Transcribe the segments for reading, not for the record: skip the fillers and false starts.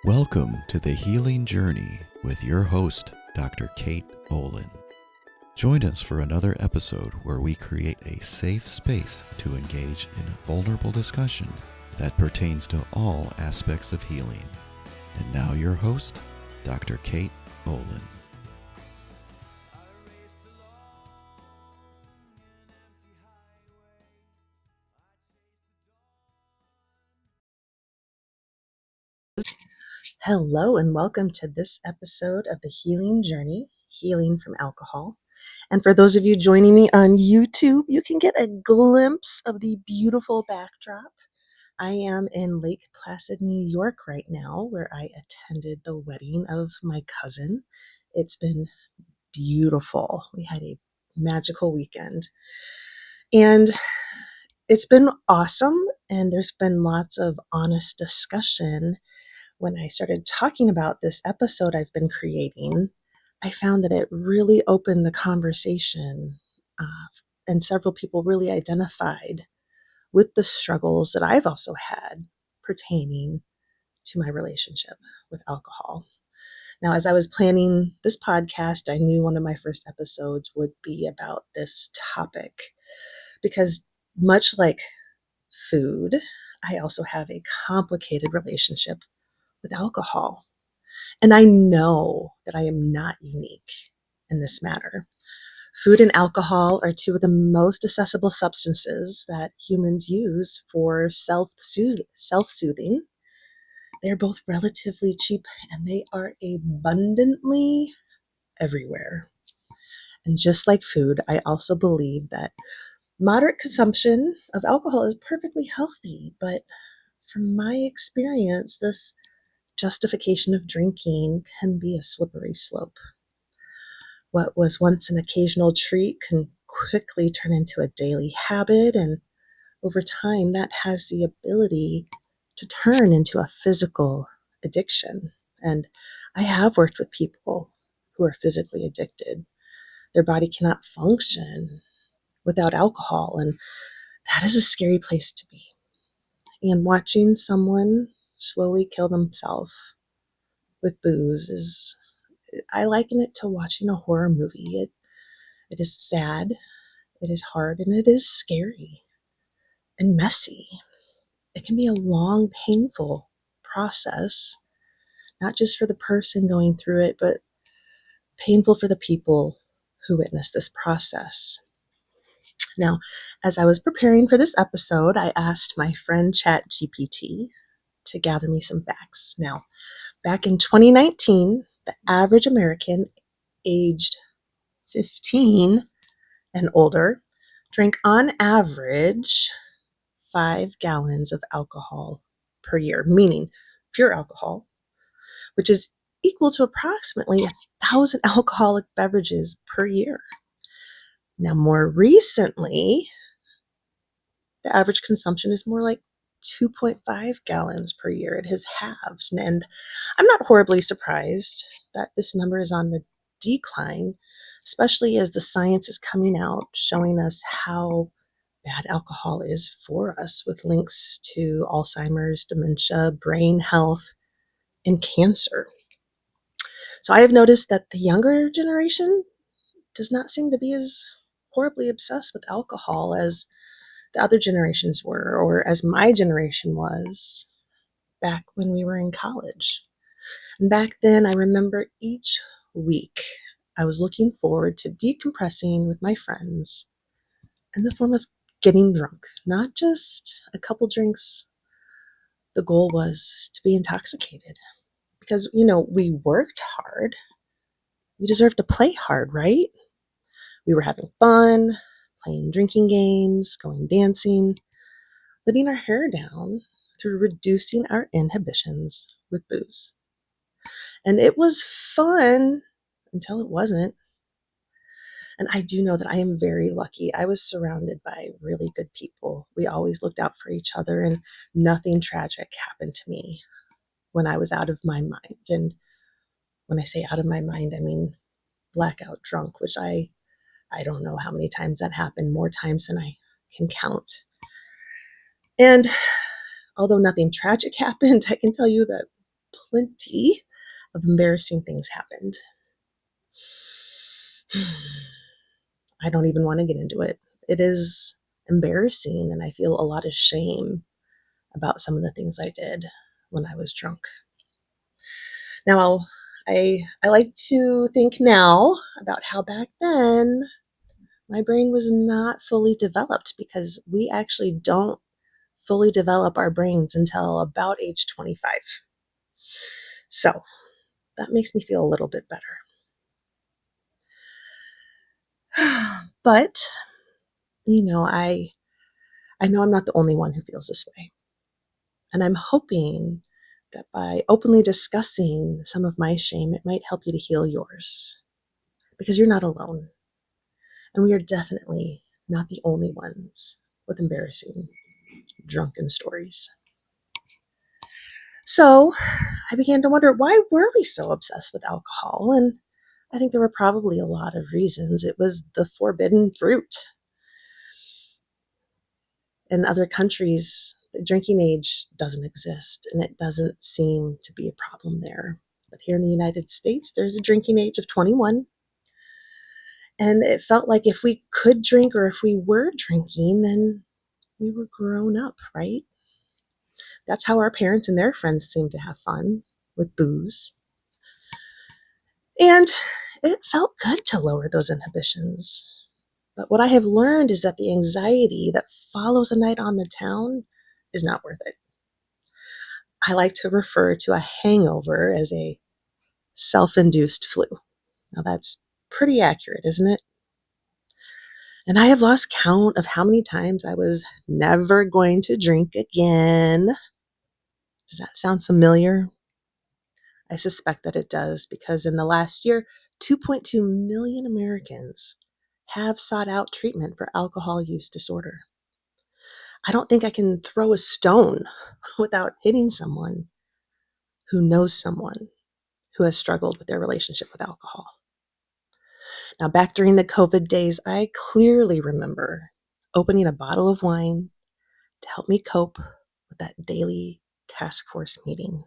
Welcome to the Healing Journey with your host, Dr. Kate Oland. Join us for another episode where we create a safe space to engage in a vulnerable discussion that pertains to all aspects of healing. And now your host, Dr. Kate Oland. Hello and welcome to this episode of the Healing Journey, Healing from Alcohol. And for those of you joining me on YouTube, you can get a glimpse of the beautiful backdrop. I am in Lake Placid, New York right now, where I attended the wedding of my cousin. It's been beautiful. We had a magical weekend. And it's been awesome, and there's been lots of honest discussion. When I started talking about this episode I've been creating, I found that it really opened the conversation, and several people really identified with the struggles that I've also had pertaining to my relationship with alcohol. Now, as I was planning this podcast, I knew one of my first episodes would be about this topic because, much like food, I also have a complicated relationship with alcohol. And I know that I am not unique in this matter. Food and alcohol are two of the most accessible substances that humans use for self-soothing. They're both relatively cheap and they are abundantly everywhere. And just like food, I also believe that moderate consumption of alcohol is perfectly healthy. But from my experience, this justification of drinking can be a slippery slope. What was once an occasional treat can quickly turn into a daily habit, and over time, that has the ability to turn into a physical addiction. And I have worked with people who are physically addicted. Their body cannot function without alcohol, and that is a scary place to be. And watching someone slowly kill themselves with booze I liken it to watching a horror movie. It is sad, it is hard, and it is scary and messy. It can be a long, painful process, not just for the person going through it, but painful for the people who witness this process. Now, as I was preparing for this episode, I asked my friend ChatGPT to gather me some facts. Now, back in 2019, the average American aged 15 and older drank on average 5 gallons of alcohol per year, meaning pure alcohol, which is equal to approximately 1,000 alcoholic beverages per year. Now, more recently, the average consumption is more like 2.5 gallons per year. It has halved. And I'm not horribly surprised that this number is on the decline, especially as the science is coming out showing us how bad alcohol is for us, with links to Alzheimer's, dementia, brain health, and cancer. So I have noticed that the younger generation does not seem to be as horribly obsessed with alcohol as the other generations were, or as my generation was back when we were in college. And back then, I remember each week I was looking forward to decompressing with my friends in the form of getting drunk, not just a couple drinks. The goal was to be intoxicated because, we worked hard. We deserve to play hard, right? We were having fun, playing drinking games, going dancing, letting our hair down through reducing our inhibitions with booze. And it was fun until it wasn't. And I do know that I am very lucky. I was surrounded by really good people. We always looked out for each other, and nothing tragic happened to me when I was out of my mind. And when I say out of my mind, I mean blackout drunk, which I don't know how many times that happened, more times than I can count. And although nothing tragic happened, I can tell you that plenty of embarrassing things happened. I don't even want to get into it. It is embarrassing, and I feel a lot of shame about some of the things I did when I was drunk. Now, I like to think now about how back then my brain was not fully developed, because we actually don't fully develop our brains until about age 25. So that makes me feel a little bit better. But, I know I'm not the only one who feels this way. And I'm hoping that by openly discussing some of my shame, it might help you to heal yours. Because you're not alone. And we are definitely not the only ones with embarrassing drunken stories. So I began to wonder, why were we so obsessed with alcohol? And I think there were probably a lot of reasons. It was the forbidden fruit. In other countries, the drinking age doesn't exist, and it doesn't seem to be a problem there. But here in the United States, there's a drinking age of 21. And it felt like if we could drink, or if we were drinking, then we were grown up, right? That's how our parents and their friends seemed to have fun, with booze. And it felt good to lower those inhibitions. But what I have learned is that the anxiety that follows a night on the town is not worth it. I like to refer to a hangover as a self-induced flu. Now that's pretty accurate, isn't it? And I have lost count of how many times I was never going to drink again. Does that sound familiar? I suspect that it does, because in the last year, 2.2 million Americans have sought out treatment for alcohol use disorder. I don't think I can throw a stone without hitting someone who knows someone who has struggled with their relationship with alcohol. Now, back during the COVID days, I clearly remember opening a bottle of wine to help me cope with that daily task force meeting.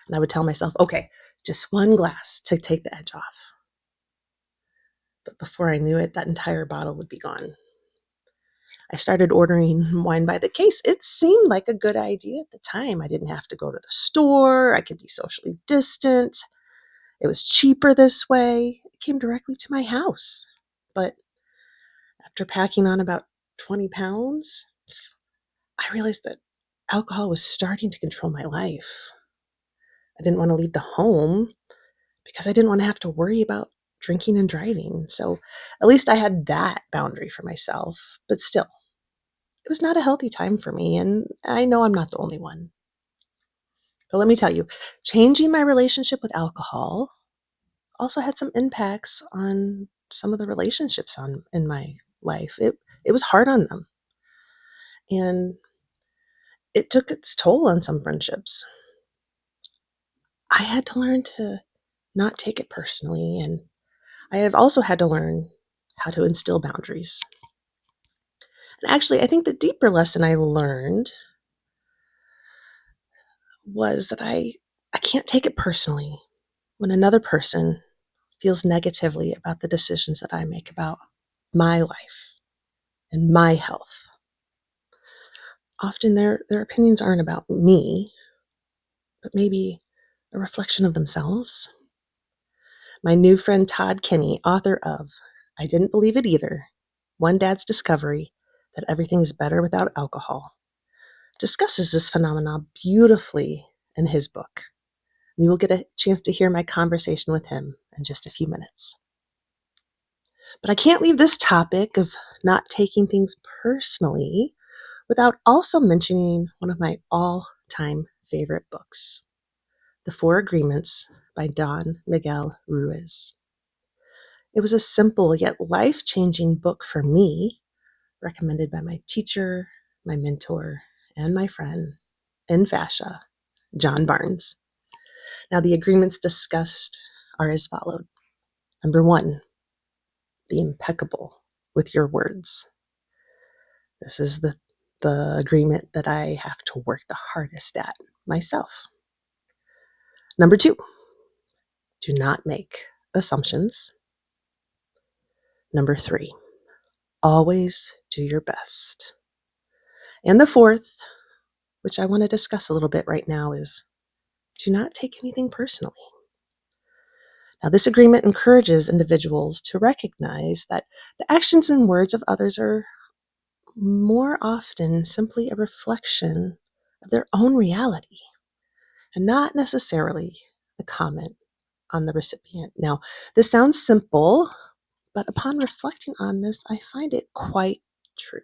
And I would tell myself, okay, just one glass to take the edge off. But before I knew it, that entire bottle would be gone. I started ordering wine by the case. It seemed like a good idea at the time. I didn't have to go to the store. I could be socially distant. It was cheaper this way. It came directly to my house. But after packing on about 20 pounds, I realized that alcohol was starting to control my life. I didn't want to leave the home because I didn't want to have to worry about drinking and driving. So at least I had that boundary for myself. But still, it was not a healthy time for me, and I know I'm not the only one. But let me tell you, changing my relationship with alcohol also had some impacts on some of the relationships in my life. It was hard on them, and it took its toll on some friendships. I had to learn to not take it personally, and I have also had to learn how to instill boundaries. And actually, I think the deeper lesson I learned was that I can't take it personally when another person feels negatively about the decisions that I make about my life and my health. Often their opinions aren't about me, but maybe a reflection of themselves. My new friend Todd Kinney, author of I Didn't Believe It Either, One Dad's Discovery That Everything is Better Without Alcohol, discusses this phenomenon beautifully in his book. You will get a chance to hear my conversation with him in just a few minutes. But I can't leave this topic of not taking things personally without also mentioning one of my all-time favorite books, The Four Agreements by Don Miguel Ruiz. It was a simple yet life-changing book for me, recommended by my teacher, my mentor, and my friend in fascia, John Barnes. Now, the agreements discussed are as followed. Number 1, be impeccable with your words. This is the the agreement that I have to work the hardest at myself. Number 2, do not make assumptions. Number 3, always do your best. And the 4th, which I want to discuss a little bit right now, is do not take anything personally. Now, this agreement encourages individuals to recognize that the actions and words of others are more often simply a reflection of their own reality and not necessarily a comment on the recipient. Now, this sounds simple, but upon reflecting on this, I find it quite true.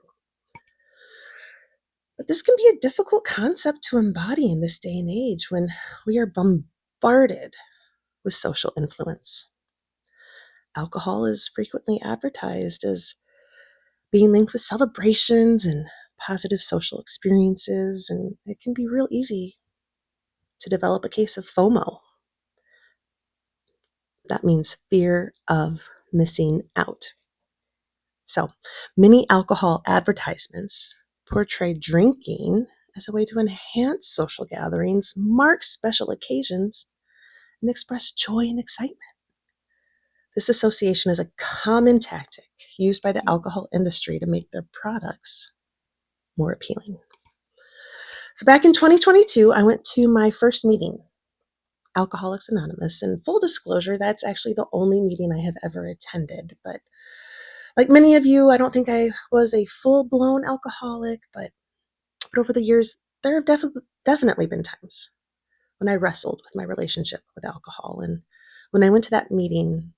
But this can be a difficult concept to embody in this day and age when we are bombarded with social influence. Alcohol is frequently advertised as being linked with celebrations and positive social experiences, and it can be real easy to develop a case of FOMO. That means fear of missing out. So, many alcohol advertisements portray drinking as a way to enhance social gatherings, mark special occasions, and express joy and excitement. This association is a common tactic used by the alcohol industry to make their products more appealing. So back in 2022, I went to my first meeting, Alcoholics Anonymous, and full disclosure, that's actually the only meeting I have ever attended. But like many of you, I don't think I was a full-blown alcoholic, but over the years, there have definitely been times when I wrestled with my relationship with alcohol. And when I went to that meeting,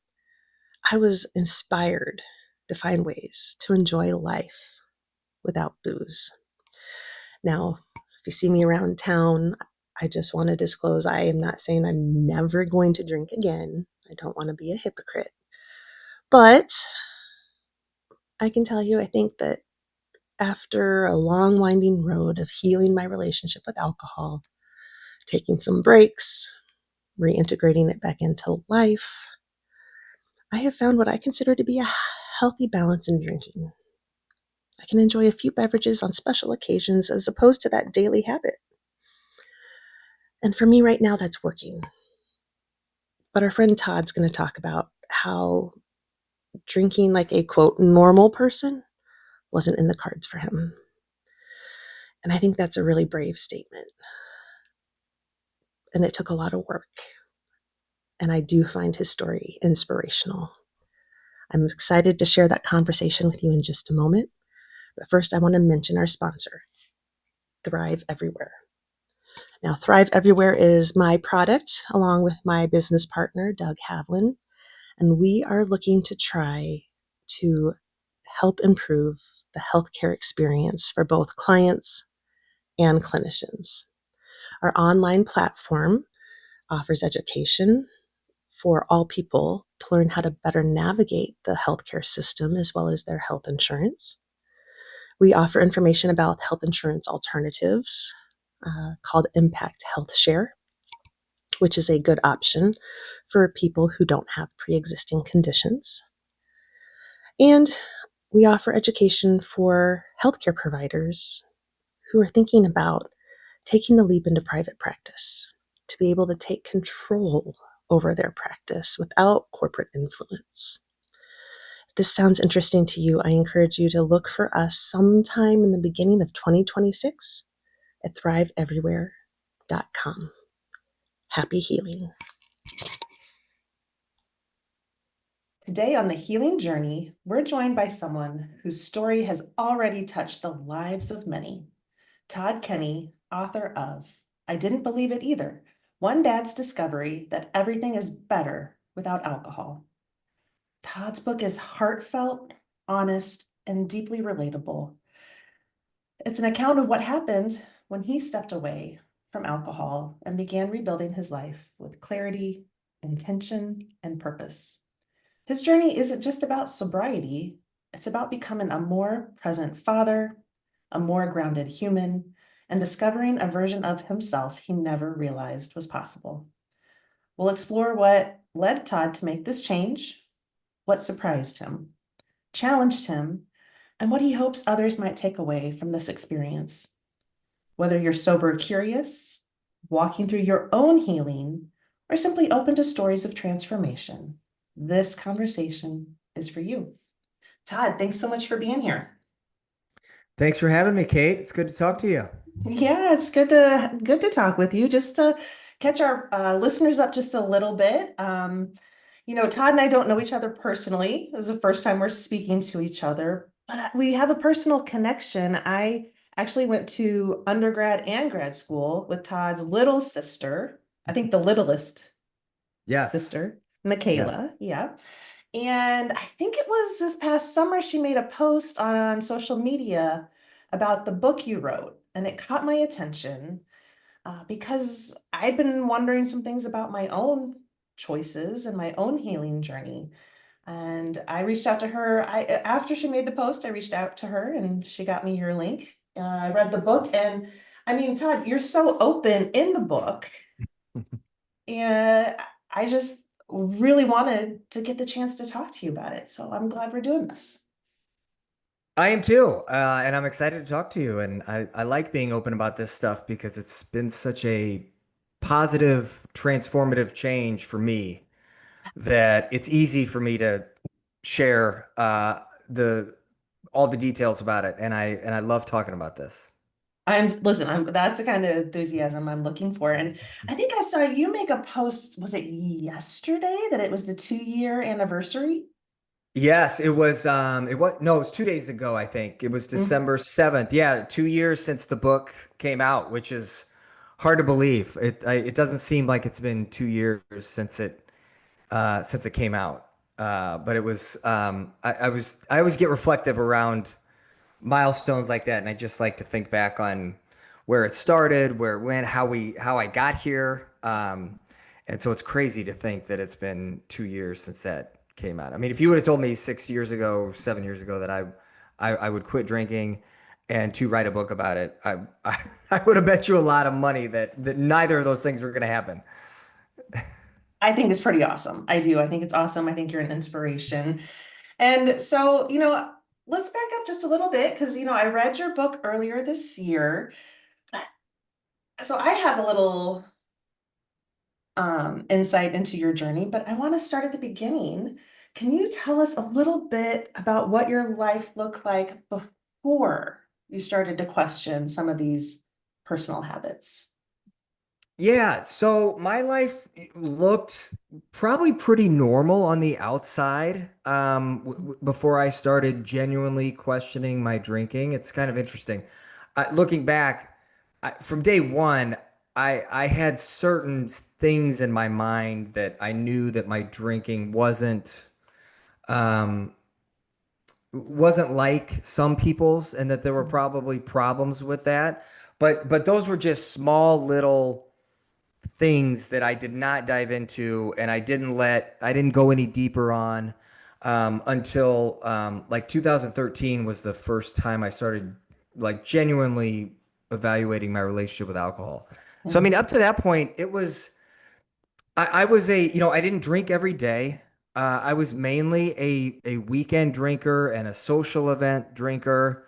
I was inspired to find ways to enjoy life without booze. Now, if you see me around town, I just want to disclose I am not saying I'm never going to drink again. I don't want to be a hypocrite. But I can tell you, I think that after a long, winding road of healing my relationship with alcohol, taking some breaks, reintegrating it back into life, I have found what I consider to be a healthy balance in drinking. I can enjoy a few beverages on special occasions as opposed to that daily habit. And for me right now, that's working. But our friend Todd's going to talk about how drinking like a quote normal person wasn't in the cards for him. And I think that's a really brave statement. And it took a lot of work. And I do find his story inspirational. I'm excited to share that conversation with you in just a moment. But first, I want to mention our sponsor, Thrive Everywhere. Now, Thrive Everywhere is my product along with my business partner, Doug Havlin. And we are looking to try to help improve the healthcare experience for both clients and clinicians. Our online platform offers education for all people to learn how to better navigate the healthcare system as well as their health insurance. We offer information about health insurance alternatives called Impact Health Share, which is a good option for people who don't have pre-existing conditions. And we offer education for healthcare providers who are thinking about taking the leap into private practice to be able to take control over their practice without corporate influence. If this sounds interesting to you, I encourage you to look for us sometime in the beginning of 2026 at thriveeverywhere.com. Happy healing. Today on the healing journey, we're joined by someone whose story has already touched the lives of many. Todd Kinney, author of I Didn't Believe It Either, One Dad's Discovery That Everything is Better Without Alcohol. Todd's book is heartfelt, honest, and deeply relatable. It's an account of what happened when he stepped away from alcohol and began rebuilding his life with clarity, intention, and purpose. His journey isn't just about sobriety, it's about becoming a more present father, a more grounded human, and discovering a version of himself he never realized was possible. We'll explore what led Todd to make this change, what surprised him, challenged him, and what he hopes others might take away from this experience. Whether you're sober curious, walking through your own healing, or simply open to stories of transformation, this conversation is for you. Todd, thanks so much for being here. Thanks for having me, Kate. It's good to talk to you. Yeah, it's good to talk with you. Just to catch our listeners up just a little bit. Todd and I don't know each other personally. This is the first time we're speaking to each other, but we have a personal connection. I actually went to undergrad and grad school with Todd's little sister. I think the littlest Yes. sister, Yeah. Michaela. Yeah. And I think it was this past summer, she made a post on social media about the book you wrote, and it caught my attention because I'd been wondering some things about my own choices and my own healing journey. And I reached out to her. After she made the post, I reached out to her, and she got me your link. I read the book, and I mean, Todd, you're so open in the book, and I just really wanted to get the chance to talk to you about it. So I'm glad we're doing this. I am too. And I'm excited to talk to you. And I like being open about this stuff because it's been such a positive, transformative change for me that it's easy for me to share the all the details about it. And I love talking about this. I'm that's the kind of enthusiasm I'm looking for. And I think I saw you make a post, was it yesterday that it was the 2 year anniversary? Yes, it was no, it was 2 days ago, I think. It was Mm. December 7th. Yeah, 2 years since the book came out, which is hard to believe. It doesn't seem like it's been 2 years since it came out. But it was I always get reflective around milestones like that, and I just like to think back on where it started, where it went, how I got here. And so it's crazy to think that it's been 2 years since that came out. I mean, if you would have told me 6 years ago, 7 years ago that I would quit drinking and to write a book about it, I would have bet you a lot of money that neither of those things were going to happen. I think it's pretty awesome. I do. I think it's awesome. I think you're an inspiration. And so, let's back up just a little bit because, I read your book earlier this year. So I have a little insight into your journey, but I want to start at the beginning. Can you tell us a little bit about what your life looked like before you started to question some of these personal habits? Yeah, so my life looked probably pretty normal on the outside before I started genuinely questioning my drinking. It's kind of interesting. Looking back, from day one, I had certain things in my mind that I knew that my drinking um, wasn't like some people's, and that there were probably problems with that. But those were just small little things that I did not dive into, and I didn't go any deeper on until like 2013 was the first time I started like genuinely evaluating my relationship with alcohol. So I Mm. mean, up to that point, I was I didn't drink every day. I was mainly a weekend drinker and a social event drinker.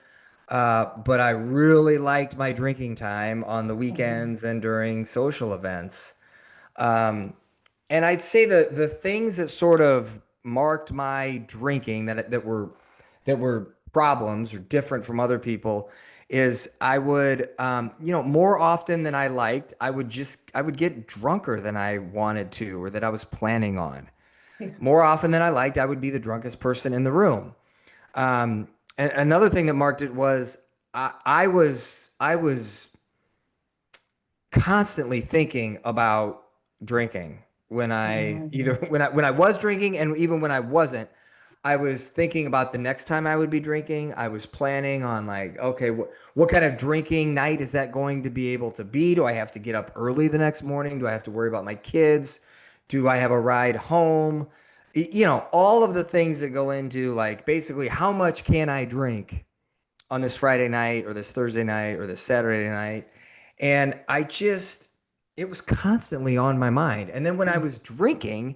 But I really liked my drinking time on the Mhm. weekends and during social events. Um, and I'd say the things that sort of marked my drinking that were problems or different from other people is I would more often than I liked, I would get drunker than I wanted to or that I was planning on. Yeah. More often than I liked, I would be the drunkest person in the room. And another thing that marked it was I was constantly thinking about drinking when I either Mhm. when I was drinking and even when I wasn't. I was thinking about the next time I would be drinking. I was planning on like, okay, what kind of drinking night is that going to be able to be? Do I have to get up early the next morning? Do I have to worry about my kids? Do I have a ride home? All of the things that go into like basically how much can I drink on this Friday night or this Thursday night or this Saturday night. And it was constantly on my mind. And then when I was drinking,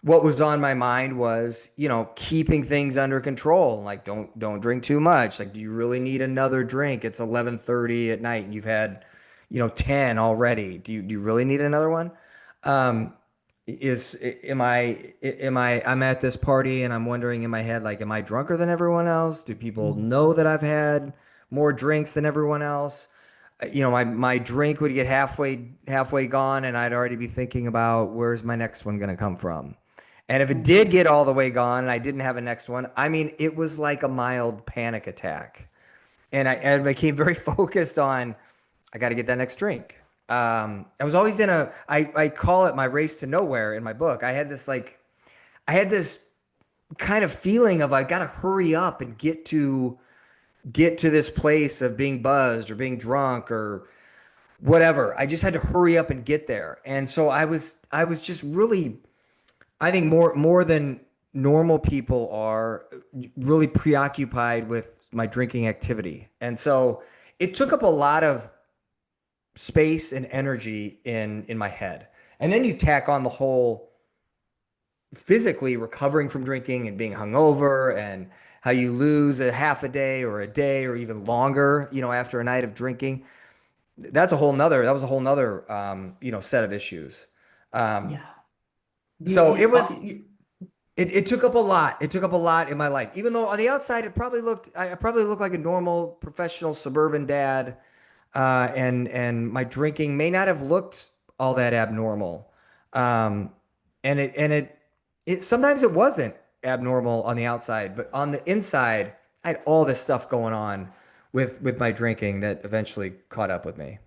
what was on my mind was, keeping things under control. Like, don't drink too much. Like, do you really need another drink? It's 11:30 at night and you've had, 10 already. Do you really need another one? Um, is I'm at this party and I'm wondering in my head, like, am I drunker than everyone else? Do people Mm. know that I've had more drinks than everyone else? My drink would get halfway gone and I'd already be thinking about where's my next one going to come from. And if it did Mhm. get all the way gone and I didn't have a next one, I mean, it was like a mild panic attack. And I became very focused on, I got to get that next drink. I was always I call it my race to nowhere in my book. I had this kind of feeling of I got to hurry up and get to this place of being buzzed or being drunk or whatever. I just had to hurry up and get there. And so I was just really, I think more than normal people are, really preoccupied with my drinking activity. And so it took up a lot of space and energy in my head. And then you tack on the whole physically recovering from drinking and being hungover and how you lose a half a day or even longer, after a night of drinking. That was a whole nother, set of issues. Um, Yeah. so it was, You, it took up a lot. It took up a lot in my life, even though on the outside, I probably looked like a normal professional suburban dad. And my drinking may not have looked all that abnormal. Um, and it sometimes it wasn't abnormal on the outside, but on the inside, I had all this stuff going on with my drinking that eventually caught up with me.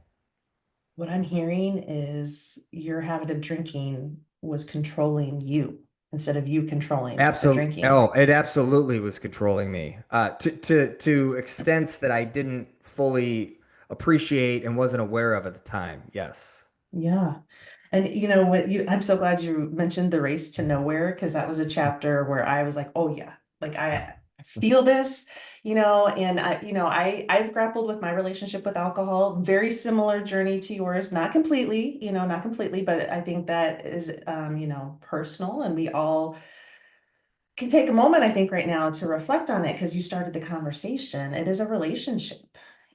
what I'm hearing is your habit of drinking was controlling you instead of you controlling the Absolutely. drinking. Oh, it absolutely was controlling me, to extents that I didn't fully appreciate and wasn't aware of at the time. Yes. Yeah. And you know what I'm so glad you mentioned the race to nowhere because that was a chapter where I was like, oh yeah, like I feel this, and I've grappled with my relationship with alcohol, very similar journey to yours, not completely, not completely, but I think that is personal and we all can take a moment, I think, right now to reflect on it because you started the conversation. It is a relationship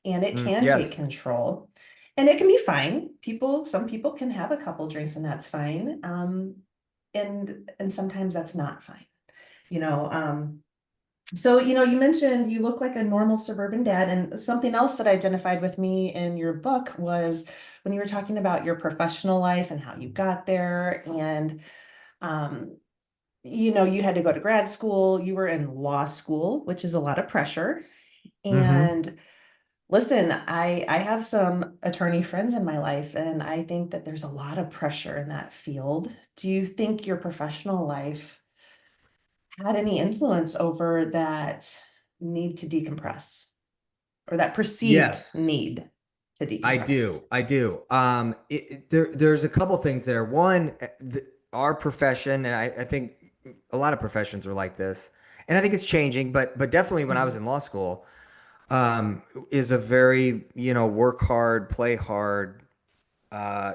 and it can take Yes. control and it can be fine. Some people can have a couple drinks and that's fine. And sometimes that's not fine, you know. So, you mentioned you look like a normal suburban dad, and something else that identified with me in your book was when you were talking about your professional life and how you got there. And um, you had to go to grad school, you were in law school, which is a lot of pressure. Mm-hmm. And listen, I have some attorney friends in my life, and I think that there's a lot of pressure in that field. Do you think your professional life had any influence over that need to decompress or that perceived Yes. need to I decompress? do. I do. There's a couple things there. One, our profession, and I think a lot of professions are like this, and I think it's changing, but definitely when I was Mhm. in law school, is a very, work hard, play hard,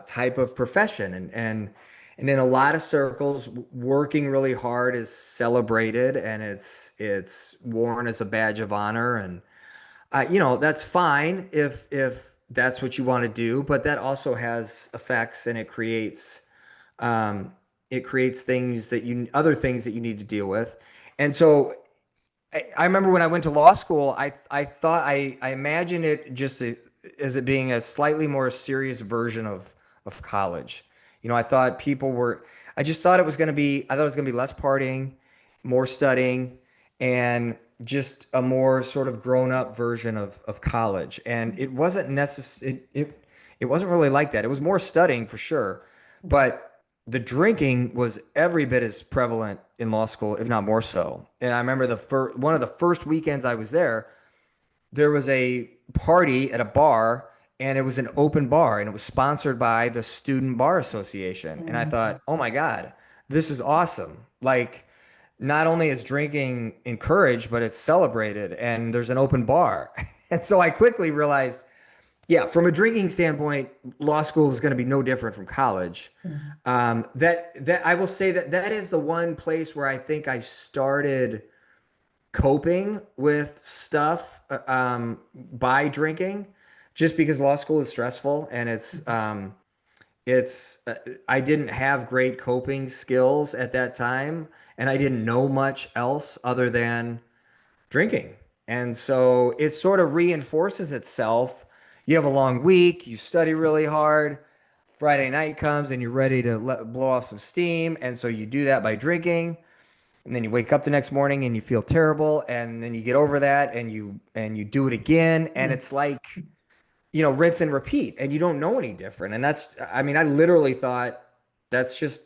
type of profession, and in a lot of circles, working really hard is celebrated and it's worn as a badge of honor, and that's fine if that's what you want to do, but that also has effects and um, it creates other things that you need to deal with. And so I remember when I went to law school, I thought I imagined it just as it being a slightly more serious version of college. I thought I just thought it was going to be, I thought it was going to be less partying, more studying, and just a more sort of grown up version of college. And it wasn't necessary. It wasn't really like that. It was more studying for sure, but the drinking was every bit as prevalent in law school, if not more so. And I remember one of the first weekends I was there, there was a party at a bar, and it was an open bar, and it was sponsored by the Student Bar Association. And I Mhm. thought, oh my God, this is awesome. Like, not only is drinking encouraged, but it's celebrated, and there's an open bar. And so I quickly realized Yeah, from a drinking standpoint, law school is going to be no different from college. Mhm. That I will say that that is the one place where I think I started coping with stuff by drinking, just because law school is stressful and it's I didn't have great coping skills at that time, and I didn't know much else other than drinking. And so it sort of reinforces itself. You have a long week, you study really hard. Friday night comes and you're ready to blow off some steam. And so you do that by drinking. And then you wake up the next morning and you feel terrible. And then you get over that and you do it again. And Mm. it's like, rinse and repeat. And you don't know any different. And I mean, I literally thought that's just,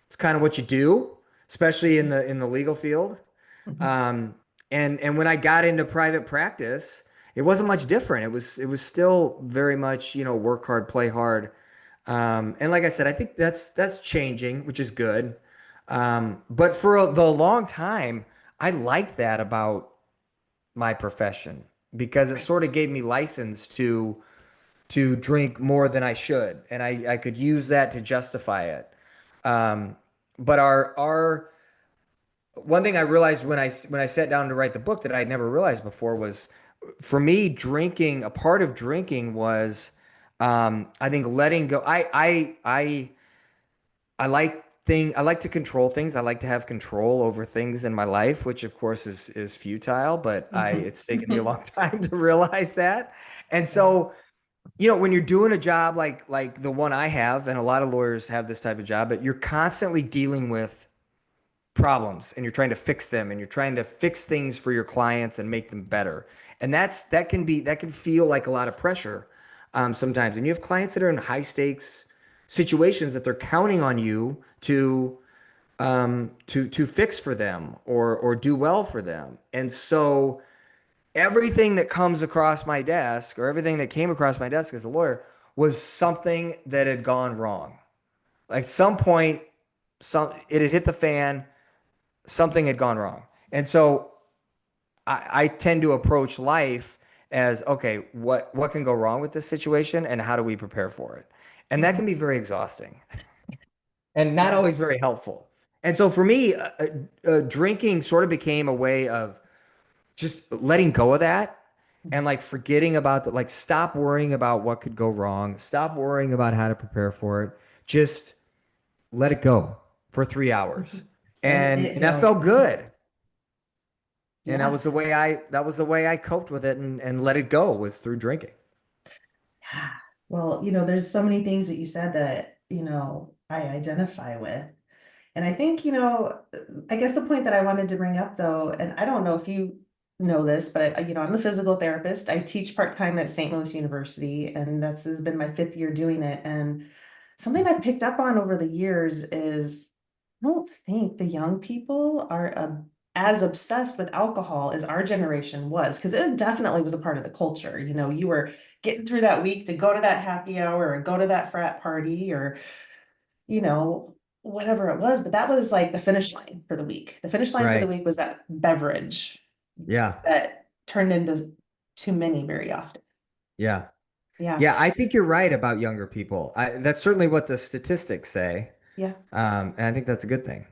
it's kind of what you do, especially in the legal field. Mhm. Um, and when I got into private practice, it wasn't much different. It was still very much, work hard, play hard. And like I said, I think that's changing, which is good. But for the long time, I liked that about my profession because it Right. sort of gave me license to drink more than I should, and I could use that to justify it. But our one thing I realized when I sat down to write the book that I had never realized before was, for me, drinking, a part of drinking was, I think, letting go. I like to control things. I like to have control over things in my life, which of course is futile, but Mhm. it's taken me a long time to realize that. And Yeah. so, when you're doing a job like the one I have, and a lot of lawyers have this type of job, but you're constantly dealing with problems and you're trying to fix them and you're trying to fix things for your clients and make them better. And that can feel like a lot of pressure sometimes. And you have clients that are in high stakes situations that they're counting on you to fix for them or do well for them. And so everything that comes across my desk, or everything that came across my desk as a lawyer, was something that had gone wrong. Like, some point, it had hit the fan, something had gone wrong. And so I tend to approach life as, okay, what can go wrong with this situation and how do we prepare for it? And that Mhm. can be very exhausting and not always Yes. very helpful. And so for me, drinking sort of became a way of just letting go of that and like forgetting about that, like stop worrying about what could go wrong, stop worrying about how to prepare for it, just let it go for 3 hours. Mhm. Let And it that go. felt good. And Yeah. that was the way I coped with it and let it go, was through drinking. Yeah. Well, there's so many things that you said that, I identify with. And I think, I guess the point that I wanted to bring up though, and I don't know if you know this, but I'm a physical therapist. I teach part-time at St. Louis University, and that's has been my 5th year doing it. And something I've picked up on over the years is I don't think the young people are as obsessed with alcohol as our generation was, because it definitely was a part of the culture. You were getting through that week to go to that happy hour or go to that frat party or you know, whatever it was, but that was like the finish line for the week. The finish line for the Right. week was that beverage Yeah. that turned into too many very often. Yeah. Yeah. Yeah. I think you're right about younger people. That's certainly what the statistics say. Yeah. And I think that's a good thing.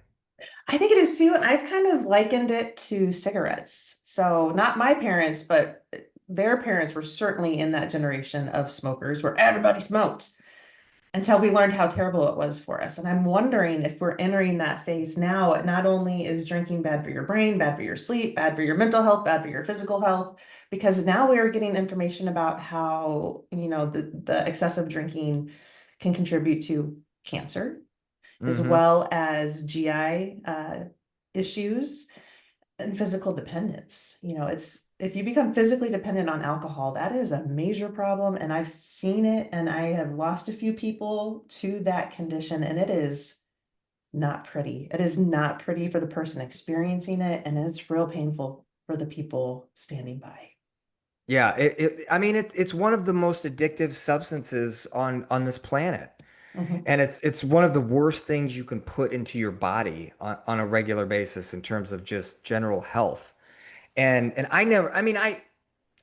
I think it is too. And I've kind of likened it to cigarettes. So not my parents, but their parents were certainly in that generation of smokers where everybody smoked until we learned how terrible it was for us. And I'm wondering if we're entering that phase now. Not only is drinking bad for your brain, bad for your sleep, bad for your mental health, bad for your physical health, because now we are getting information about how, the excessive drinking can contribute to cancer as Hmm. well as GI issues and physical dependence. It's if you become physically dependent on alcohol, that is a major problem. And I've seen it and I have lost a few people to that condition, and it is not pretty. It is not pretty for the person experiencing it, and it's real painful for the people standing by. Yeah. I mean, it's one of the most addictive substances on this planet. Mhm. And it's one of the worst things you can put into your body on a regular basis in terms of just general health. And I never, I mean,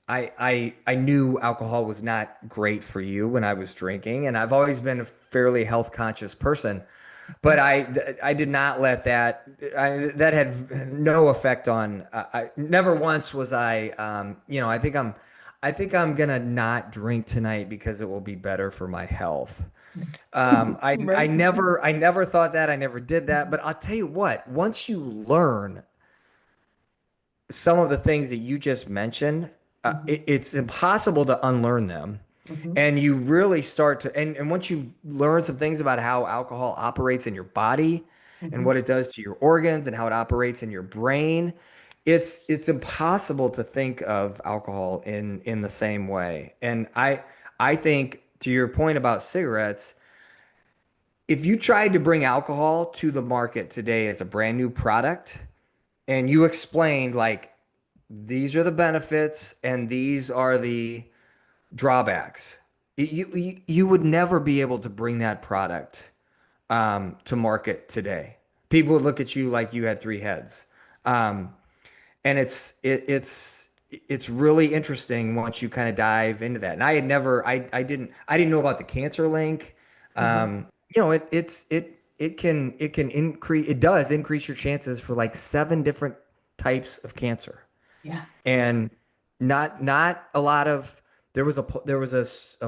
I knew alcohol was not great for you when I was drinking, and I've always been a fairly health conscious person. But I did not let that had no effect on. Never once was I. I think I'm gonna not drink tonight because it will be better for my health. I Right. never thought that. I never did that. But I'll tell you what. Once you learn some of the things that you just mentioned, Mhm. it's impossible to unlearn them. Mhm. And you really start to, and once you learn some things about how alcohol operates in your body and Mhm. what it does to your organs and how it operates in your brain, it's impossible to think of alcohol in the same way. And I think to your point about cigarettes, if you tried to bring alcohol to the market today as a brand new product and you explained like these are the benefits and these are the drawbacks. You would never be able to bring that product to market today. People would look at you like you had three heads, um, and it's really interesting once you kind of dive into that. And I had never, I didn't know about the cancer link. Mhm. You know, it can increase, it does increase your chances for like seven different types of cancer Yeah. and not a lot of there was a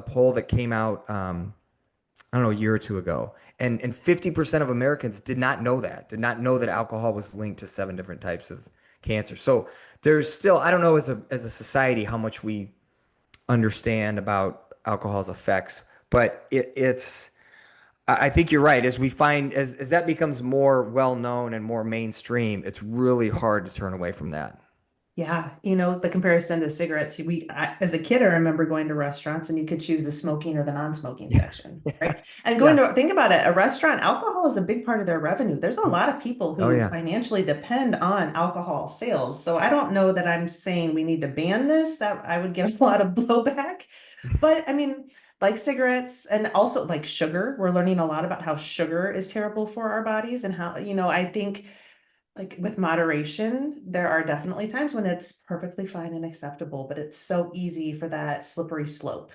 poll that came out I don't know a year or two ago and 50% of Americans did not know that alcohol was linked to seven different types of cancer. So there's still I don't know as a society how much we understand about alcohol's effects, but it's I think you're right. As we find as that becomes more well known and more mainstream, it's really hard to turn away from that. Yeah, the comparison to cigarettes, as a kid, I remember going to restaurants and you could choose the smoking or the non-smoking Yeah. section, Yeah. right? And Yeah. think about it, a restaurant, alcohol is a big part of their revenue. There's a lot of people Oh who yeah. financially depend on alcohol sales. So I don't know that I'm saying we need to ban this, that I would get a lot of blowback. But I mean, like cigarettes and also like sugar, we're learning a lot about how sugar is terrible for our bodies and how, I think like with moderation, there are definitely times when it's perfectly fine and acceptable, but it's so easy for that slippery slope.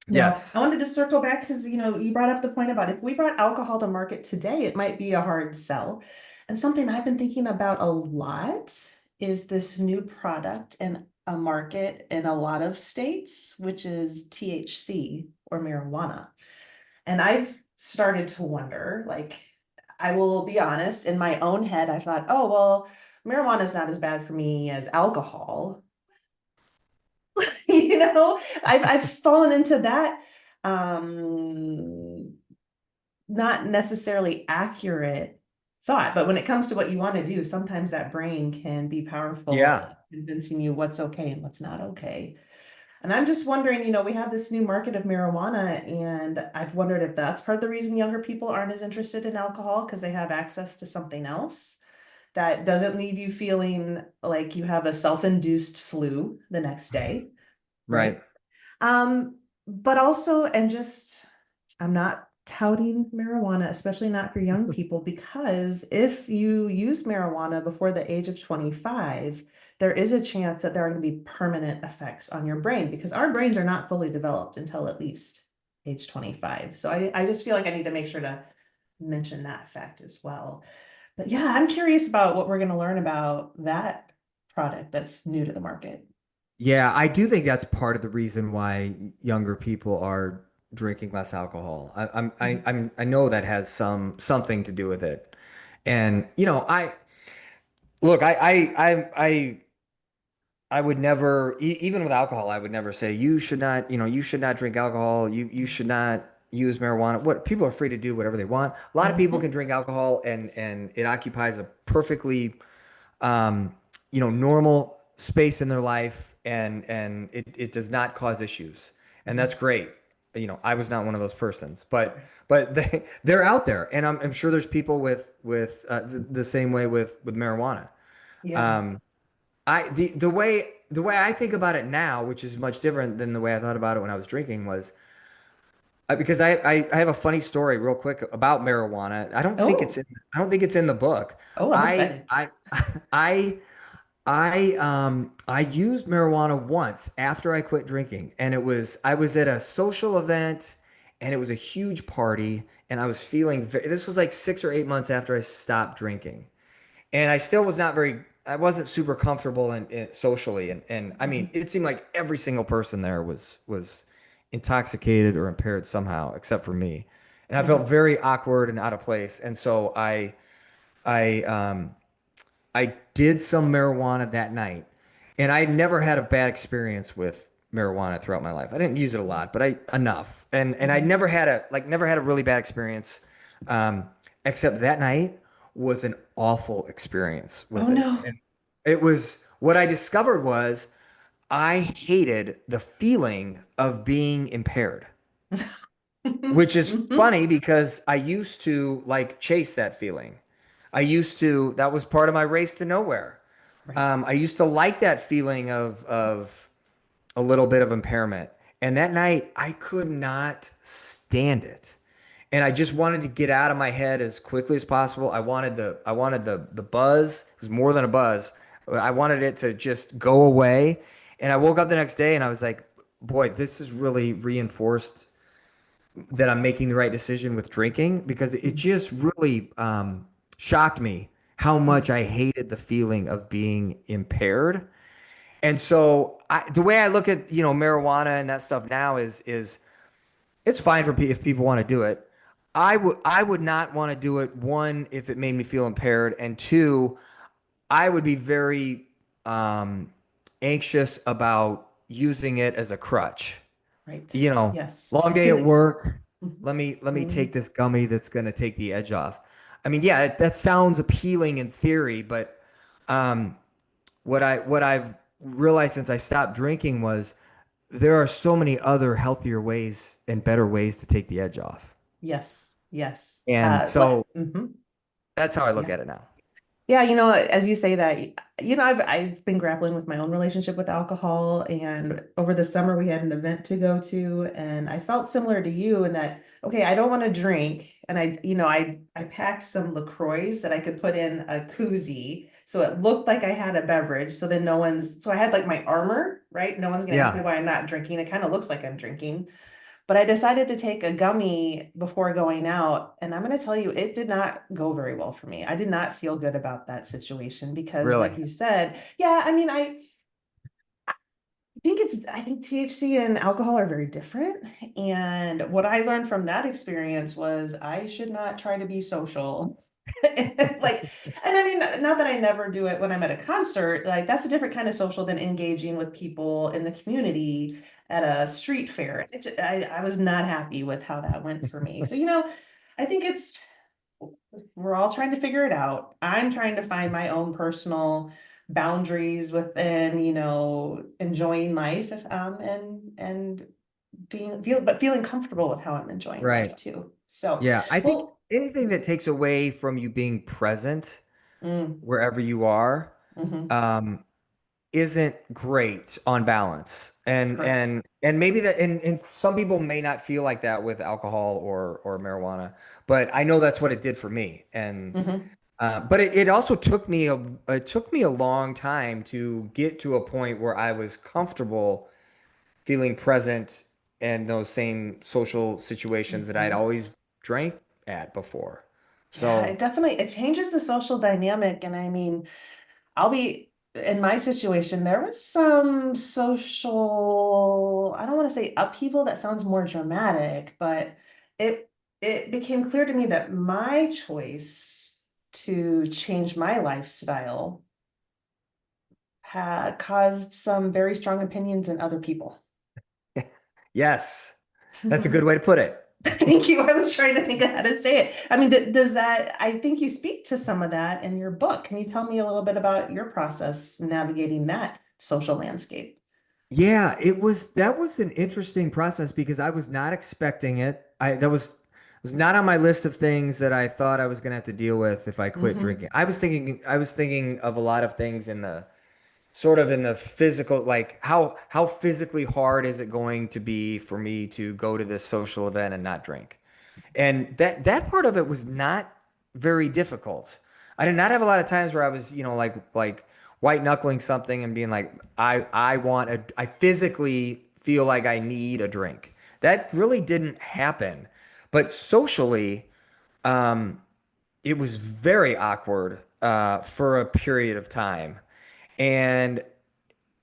Now, I Yes. wanted to circle back because you brought up the point about if we brought alcohol to market today, it might be a hard sell. And something I've been thinking about a lot is this new product in a market in a lot of states, which is THC or marijuana. And I've started to wonder, like, I will be honest, in my own head, I thought, oh, well, marijuana is not as bad for me as alcohol. you know, I've fallen into that um not necessarily accurate thought. But when it comes to what you want to do, sometimes that brain can be powerful Yeah. at convincing you what's okay and what's not okay. And I'm just wondering, we have this new market of marijuana, and I've wondered if that's part of the reason younger people aren't as interested in alcohol because they have access to something else that doesn't leave you feeling like you have a self-induced flu the next day, right? Right. But also, and just, I'm not touting marijuana, especially not for young people, because if you use marijuana before the age of 25, there is a chance that there are going to be permanent effects on your brain because our brains are not fully developed until at least age 25. So I just feel like I need to make sure to mention that fact as well. But yeah, I'm curious about what we're going to learn about that product that's new to the market. Yeah, I do think that's part of the reason why younger people are drinking less alcohol. I know that has something to do with it. And you know, I look, I would never even with alcohol, I would never say you should not, you know, you should not drink alcohol. You should not use marijuana. What people are free to do whatever they want. A lot of people Mhm. can drink alcohol and it occupies a perfectly um, you know, normal space in their life and it does not cause issues. And that's great. You know, I was not one of those persons, but they're out there, and I'm sure there's people with the same way with marijuana. Yeah. Um, the way I think about it now, which is much different than the way I thought about it when I was drinking, was because I have a funny story real quick about marijuana. Oh, I don't think it's in the book. oh, I'm I excited. I I I used marijuana once after I quit drinking, and I was at a social event, and it was a huge party, and I was feeling this was like 6 or 8 months after I stopped drinking, and I still was not very I wasn't super comfortable in socially, and I mean Mhm. it seemed like every single person there was intoxicated or impaired somehow except for me, and I felt Mhm. very awkward and out of place, and so I I did some marijuana that night, and I never had a bad experience with marijuana throughout my life. I didn't use it a lot, but I enough, and I Mhm. never had a really bad experience, um, except that night was an awful experience Oh with it. no. And it was what I discovered was I hated the feeling of being impaired, which is Mhm. funny because I used to like chase that feeling. That was part of my race to nowhere. Right. I used to like that feeling of a little bit of impairment. And that night, I could not stand it. And I just wanted to get out of my head as quickly as possible. I wanted the buzz. It was more than a buzz. I wanted it to just go away. And I woke up the next day and I was like, boy, this is really reinforced that I'm making the right decision with drinking because it Mhm. just really shocked me how much Mhm. I hated the feeling of being impaired. And so the way I look at, marijuana and that stuff now is it's fine for if people want to do it. I would not want to do it. One, if it made me feel impaired, and two, I would be very um, anxious about using it as a crutch. Right. You know, Yes. long I day feel at it. work. Mhm. Let me take Mhm. this gummy that's going to take the edge off. I mean, yeah, that sounds appealing in theory, but um, what I've realized since I stopped drinking was there are so many other healthier ways and better ways to take the edge off. Yes. Yes. And What? so Mhm. that's how I look Yeah. at it now. Yeah, as you say that, I've been grappling with my own relationship with alcohol, and over the summer we had an event to go to, and I felt similar to you in that, okay, I don't want to drink, and I packed some LaCroix that I could put in a koozie, so it looked like I had a beverage, so then so I had like my armor, right? No one's gonna ask me Yeah, why I'm not drinking. It kind of looks like I'm drinking. But I decided to take a gummy before going out, and I'm going to tell you, it did not go very well for me. I did not feel good about that situation because, like really. you said, yeah, I mean, I think THC and alcohol are very different. And what I learned from that experience was I should not try to be social. Like, and I mean, not that I never do it when I'm at a concert, like that's a different kind of social than engaging with people in the community at a street fair. I was not happy with how that went for me. So, I think we're all trying to figure it out. I'm trying to find my own personal boundaries within, enjoying life, and feeling comfortable with how I'm enjoying Right. life too. So, Yeah. I think well, anything that takes away from you being present mm, wherever you are, mhm, um, isn't great on balance. And correct. and and maybe and some people may not feel like that with alcohol or marijuana, but I know that's what it did for me. And Mhm. but it also took me a long time to get to a point where I was comfortable feeling present in those same social situations that I'd Mhm. always drank at before. Yeah, So it changes the social dynamic. And I mean, I'll be in my situation, there was some social, I don't want to say upheaval, that sounds more dramatic, but it it became clear to me that my choice to change my lifestyle had caused some very strong opinions in other people. yes, that's a good way to put it. Thank you. I was trying to think of how to say it. I mean, does that, I think you speak to some of that in your book. Can you tell me a little bit about your process navigating that social landscape? Yeah, that was an interesting process because I was not expecting it. I that was not on my list of things that I thought I was gonna have to deal with if I quit Mm-hmm. drinking. I was thinking of a lot of things in the sort of in the physical, like how physically hard is it going to be for me to go to this social event and not drink? And that part of it was not very difficult. I did not have a lot of times where I was, like white knuckling something and being like, I physically feel like I need a drink. That really didn't happen. But socially, um, it was very awkward for a period of time. And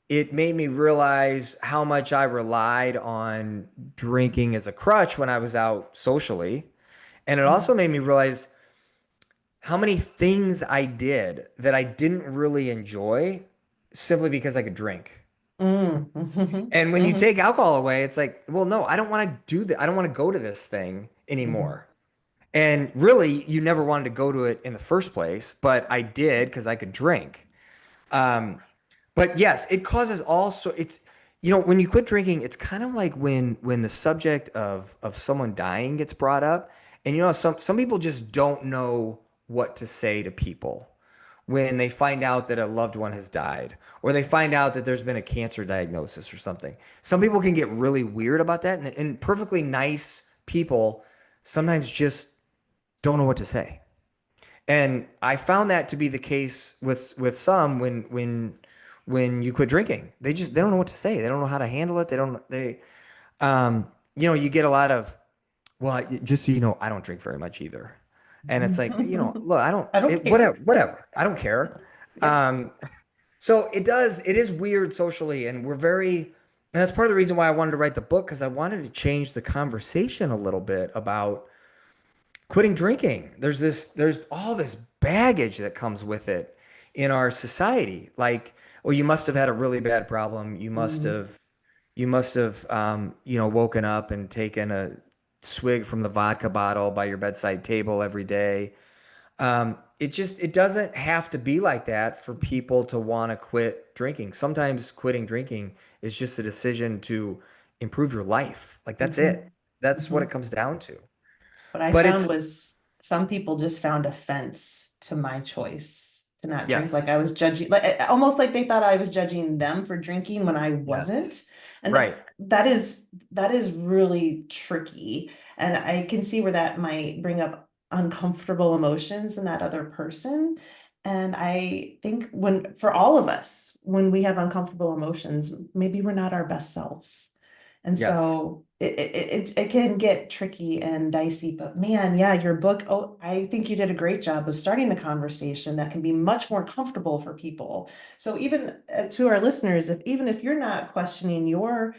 it made me realize how much I relied on drinking as a crutch when I was out socially. And it Mm. also made me realize how many things I did that I didn't really enjoy simply because I could drink. Mm. Mhm. And when you Mhm. take alcohol away, it's like, well, no, I don't want to do that. I don't want to go to this thing Mhm. anymore. And really, you never wanted to go to it in the first place, but I did because I could drink. Um, but yes, it causes also it's when you quit drinking, it's kind of like when the subject of someone dying gets brought up, and some people just don't know what to say to people when they find out that a loved one has died or they find out that there's been a cancer diagnosis or something. Some people can get really weird about that, and perfectly nice people sometimes just don't know what to say. And I found that to be the case with some when you quit drinking. They don't know what to say. They don't know how to handle it. They don't they you get a lot of, well, just so you know, I don't drink very much either. And it's like, look, I don't I don't it, care. whatever. I don't care. Yep. Um so it is weird socially, and and that's part of the reason why I wanted to write the book, because I wanted to change the conversation a little bit about quitting drinking. There's all this baggage that comes with it in our society. Like, well, you must have had a really bad problem. Mm. You must have, woken up and taken a swig from the vodka bottle by your bedside table every day. It doesn't have to be like that for people to want to quit drinking. Sometimes quitting drinking is just a decision to improve your life. Like, that's Mhm. it. That's what it Mhm. comes down to. What I But found it's was some people just found offense to my choice to not drink. Like Yes. I was judging, like almost like they thought I was judging them for drinking when I Yes. wasn't. And Right. that is really tricky. And I can see where that might bring up uncomfortable emotions in that other person. And I think when for all of us, when we have uncomfortable emotions, maybe we're not our best selves. And Yes. so it can get tricky and dicey, but man, yeah, your book, oh, I think you did a great job of starting the conversation that can be much more comfortable for people. So even to our listeners, even if you're not questioning your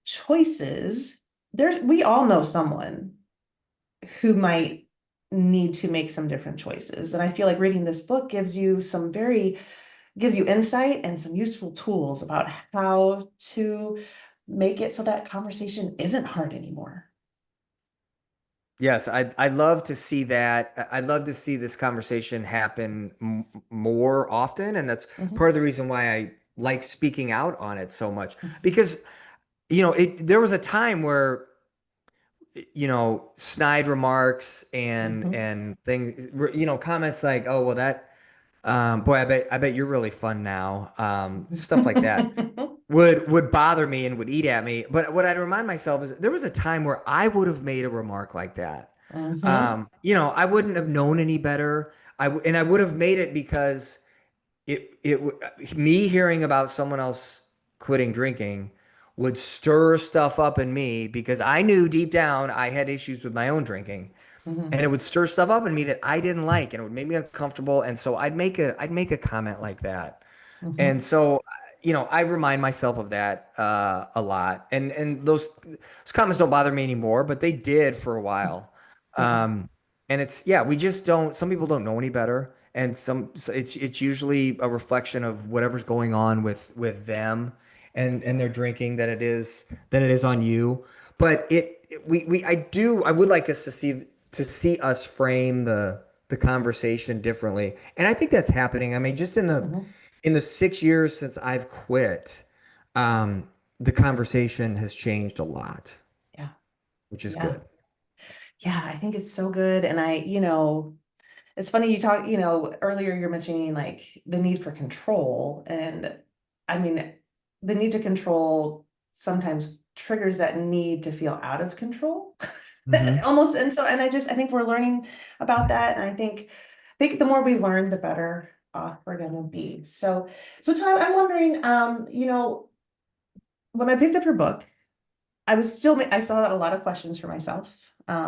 choices, we all know someone who might need to make some different choices. And I feel like reading this book gives you insight and some useful tools about how to make it so that conversation isn't hard anymore. Yes. I'd love to see that. I'd love to see this conversation happen more often. And that's Mhm. part of the reason why I like speaking out on it so much. Because, there was a time where, snide remarks Mhm. and things, comments like, oh, well, boy, I bet you're really fun now. Stuff like that would bother me and would eat at me. But what I'd remind myself is there was a time where I would have made a remark like that. Mhm. I wouldn't have known any better. And I would have made it because me hearing about someone else quitting drinking would stir stuff up in me, because I knew deep down I had issues with my own drinking, and Mhm. it would stir stuff up in me that I didn't like, and it would make me uncomfortable. And so I'd make a comment like that. And Mhm. so, I remind myself of that a lot. And those comments don't bother me anymore, but they did for a while. Yeah. Um, and yeah, we just don't. Some people don't know any better, and so it's usually a reflection of whatever's going on with them and their drinking, than it is on you. But I would like us to see us frame the conversation differently, and I think that's happening. I mean, just Mhm. in the 6 years since I've quit, um, the conversation has changed a lot, Yeah. which is Yeah. good. Yeah. I think it's so good. And it's funny earlier you're mentioning like the need for control. And I mean, the need to control sometimes triggers that need to feel out of control. Hmm. And I think we're learning about that. And I think the more we learn, the better. off we're gonna be. So Todd, I'm wondering, when I picked up your book, I still had a lot of questions for myself. At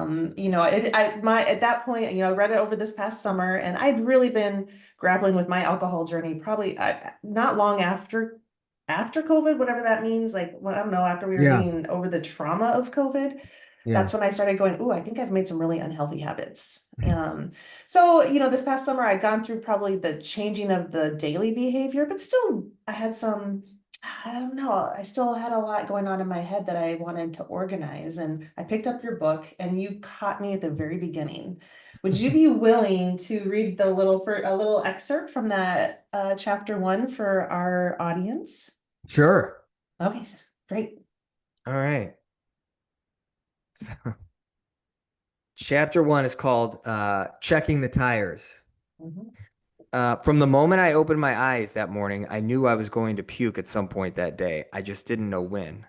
that point, I read it over this past summer, and I'd really been grappling with my alcohol journey, probably not long after COVID, whatever that means. Like, well, I don't know, after we were Yeah. getting over the trauma of COVID, Yeah. that's when I started going, "Ooh, I think I've made some really unhealthy habits." So this past summer I'd gone through probably the changing of the daily behavior, but still I had some, I don't know, I still had a lot going on in my head that I wanted to organize. And I picked up your book and you caught me at the very beginning. Would you be willing to read for a little excerpt from that chapter 1 for our audience? Sure. Okay, great. All right. So, chapter 1 is called Checking the Tires. Mhm. From the moment I opened my eyes that morning, I knew I was going to puke at some point that day. I just didn't know when.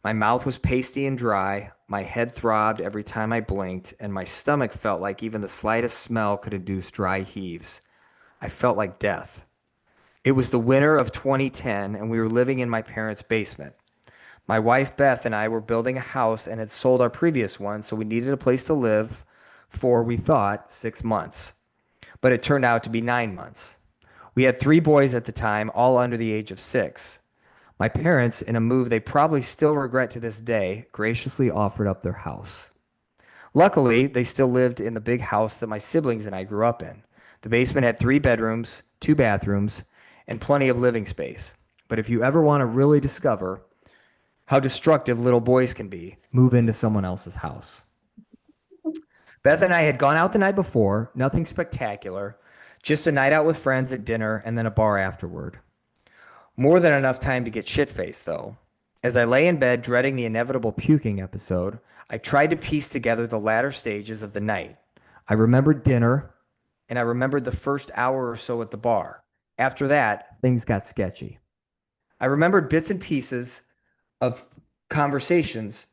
My mouth was pasty and dry, my head throbbed every time I blinked, and my stomach felt like even the slightest smell could induce dry heaves. I felt like death. It was the winter of 2010, and we were living in my parents' basement. My wife Beth and I were building a house and had sold our previous one, so we needed a place to live for, we thought, 6 months. But it turned out to be 9 months. We had 3 boys at the time, all under the age of 6. My parents, in a move they probably still regret to this day, graciously offered up their house. Luckily, they still lived in the big house that my siblings and I grew up in. The basement had 3 bedrooms, 2 bathrooms, and plenty of living space. But if you ever want to really discover how destructive little boys can be, move into someone else's house. Beth and I had gone out the night before, nothing spectacular, just a night out with friends at dinner and then a bar afterward. More than enough time to get shit-faced, though. As I lay in bed dreading the inevitable puking episode, I tried to piece together the latter stages of the night. I remembered dinner, and I remembered the first hour or so at the bar. After that, things got sketchy. I remembered bits and pieces of conversations,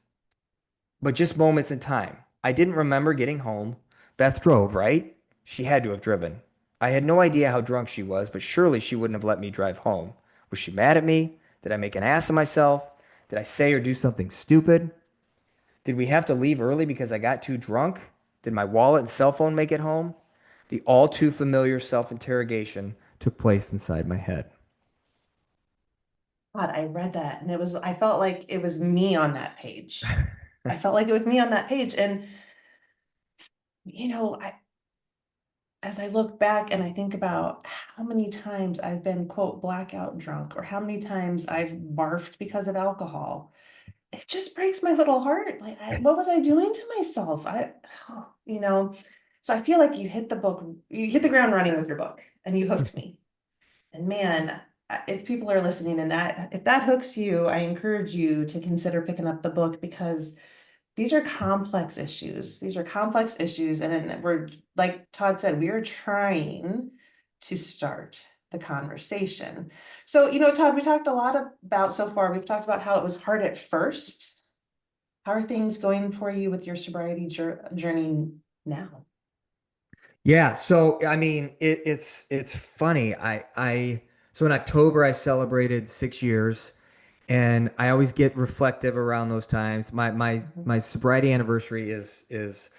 but just moments in time. I didn't remember getting home. Beth drove, right? She had to have driven. I had no idea how drunk she was, but surely she wouldn't have let me drive home. Was she mad at me? Did I make an ass of myself? Did I say or do something stupid? Did we have to leave early because I got too drunk? Did my wallet and cell phone make it home? The all too familiar self interrogation took place inside my head. God, I read that and I felt like it was me on that page. I felt like it was me on that page. And, you know, I, as I look back and I think about how many times I've been, quote, blackout drunk, or how many times I've barfed because of alcohol, it just breaks my little heart. Like, what was I doing to myself? You know, so I feel like you hit the ground running with your book and you hooked me. And man, if people are listening and if that hooks you, I encourage you to consider picking up the book, because these are complex issues. These are complex issues. And we're, like Todd said, we are trying to start the conversation. So, Todd, we talked a lot about so far, we've talked about how it was hard at first. How are things going for you with your sobriety journey now? Yeah, so I mean, it's funny. I so in October I celebrated 6 years, and I always get reflective around those times. Mhm. My sobriety anniversary is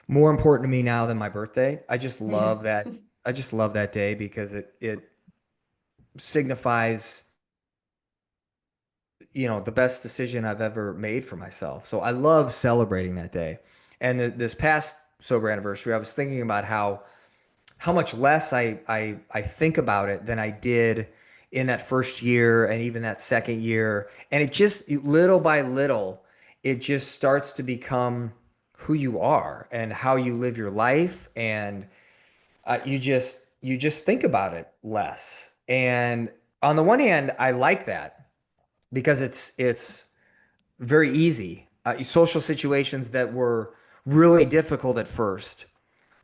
more important to me now than my birthday. I just Yeah. love that. I just love that day because it signifies, the best decision I've ever made for myself. So I love celebrating that day. And this past sober anniversary, I was thinking about how much less I think about it than I did in that first year and even that second year. And it just little by little, it just starts to become who you are and how you live your life. And you just think about it less. And on the one hand, I like that because it's very easy. Social situations that were really difficult at first,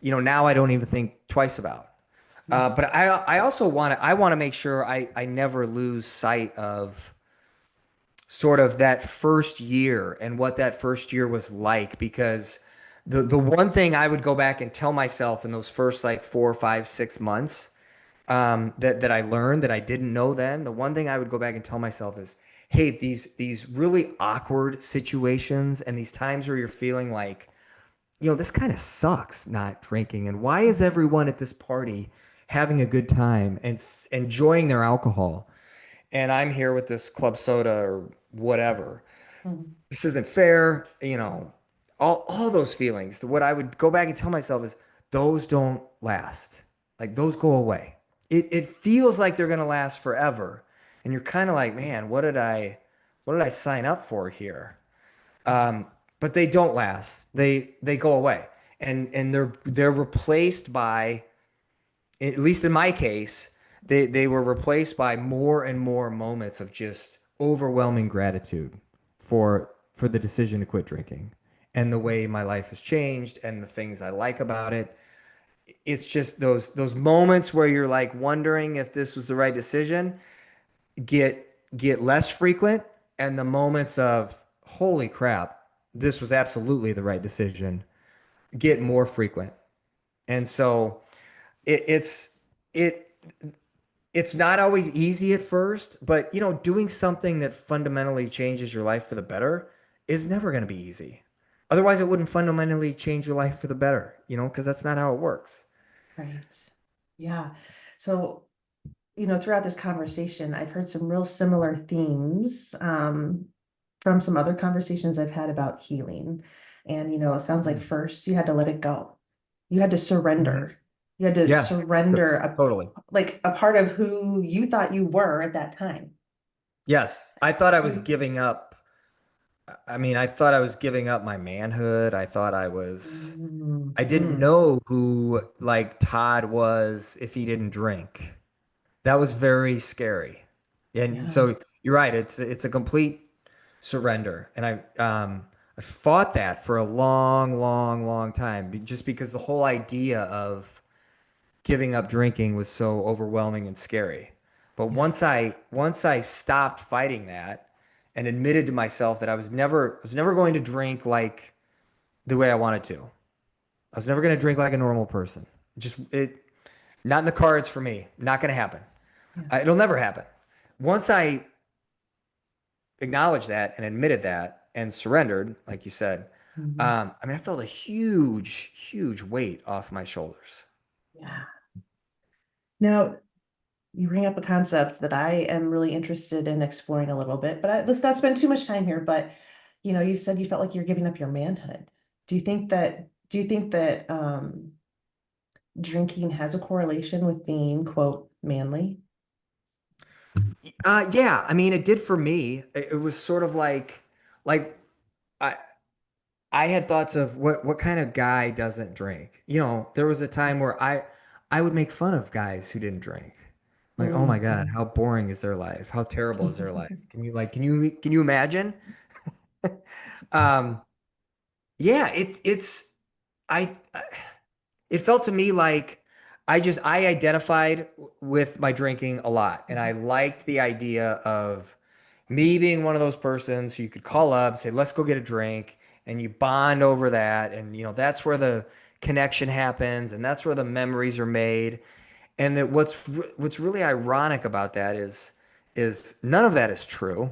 now I don't even think twice about. But I also I want to make sure I never lose sight of sort of that first year and what that first year was like, because the one thing I would go back and tell myself in those first like 4, 5, 6 months that I learned that I didn't know then. The one thing I would go back and tell myself is, hey, these really awkward situations and these times where you're feeling like, this kind of sucks not drinking. And why is everyone at this party having a good time and enjoying their alcohol? And I'm here with this club soda or whatever. Mhm. This isn't fair, all those feelings. What I would go back and tell myself is those don't last. Like those go away. It feels like they're gonna last forever. And you're kind of like, man, what did I sign up for here? Um, but they don't last. They go away. And they're replaced by, at least in my case, they were replaced by more and more moments of just overwhelming gratitude for the decision to quit drinking and the way my life has changed and the things I like about it. It's just those moments where you're like wondering if this was the right decision get less frequent, and the moments of holy crap, this was absolutely the right decision get more frequent. And so it, it's it it's not always easy at first, but doing something that fundamentally changes your life for the better is never going to be easy. Otherwise, it wouldn't fundamentally change your life for the better, because that's not how it works. Right. Yeah. So, throughout this conversation, I've heard some real similar themes from some other conversations I've had about healing. And, it sounds like first you had to let it go. You had to Mhm. surrender. You had to Yes, surrender totally. a part of who you thought you were at that time. Yes, I thought I was Mm. giving up. I mean, I thought I was giving up my manhood. I didn't Mhm. know who like Todd was if he didn't drink. That was very scary. And Yeah. so you're right. It's a complete surrender. And I fought that for a long, long, long time, just because the whole idea of giving up drinking was so overwhelming and scary. But Yeah. once I stopped fighting that and admitted to myself that I was never going to drink like the way I wanted to. I was never going to drink like a normal person. Just it not in the cards for me. Not going to happen. Yeah. It'll never happen. Once I acknowledged that and admitted that and surrendered, like you said, Mhm. I mean, I felt a huge, huge weight off my shoulders. Yeah. Now, you bring up a concept that I am really interested in exploring a little bit, but let's not spend too much time here. But you said you felt like you're giving up your manhood. Do you think that drinking has a correlation with being, quote, manly? Yeah, I mean, it did for me. It was sort of like I I had thoughts of what kind of guy doesn't drink. There was a time where I would make fun of guys who didn't drink. Like, oh my God, Mhm. how boring is their life? How terrible is their life? Can you imagine? Um, yeah, I it felt to me like I identified with my drinking a lot, and I liked the idea of me being one of those persons who you could call up, say, let's go get a drink, and you bond over that. And, that's where the connection happens, and that's where the memories are made. And that what's really ironic about that is none of that is true.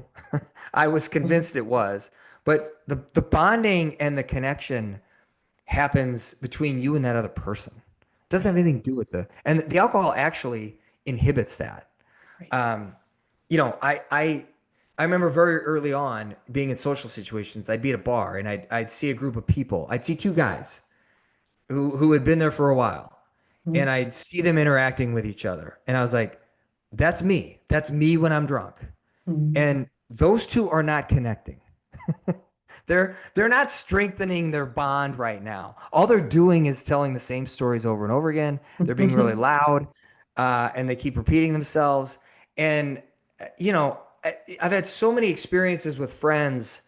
I was Mhm. convinced it was, but the bonding and the connection happens between you and that other person. It doesn't have Right. anything to do with and the alcohol actually inhibits that. Right. Um, I remember very early on being in social situations. I'd be at a bar and I'd see a group of people. I'd see two guys who had been there for a while, and Mhm. I'd see them interacting with each other, and I was like, "That's me. That's me when I'm drunk." Mhm. And those two are not connecting. They're not strengthening their bond right now. All they're doing is telling the same stories over and over again. They're being really loud, and they keep repeating themselves. And I've had so many experiences with friends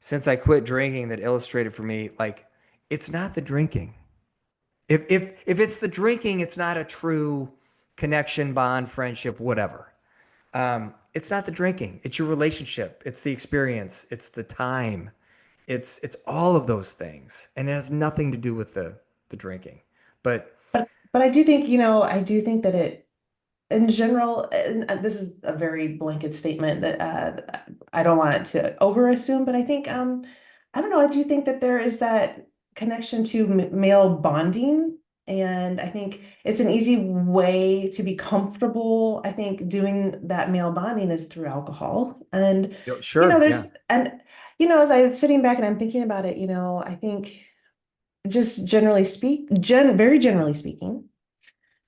since I quit drinking that illustrated for me like it's not the drinking. If it's the drinking, it's not a true connection, bond, friendship, whatever. It's not the drinking. It's your relationship. It's the experience. It's the time. It's all of those things, and it has nothing to do with the drinking. But But I do think that it in general, and this is a very blanket statement that I don't want it to overassume, but I think I don't know, I do think that there is that connection to male bonding, and I think it's an easy way to be comfortable. I think doing that male bonding is through alcohol, and Sure. there's Yeah. and as I was sitting back and I'm thinking about it, I think just very generally speaking.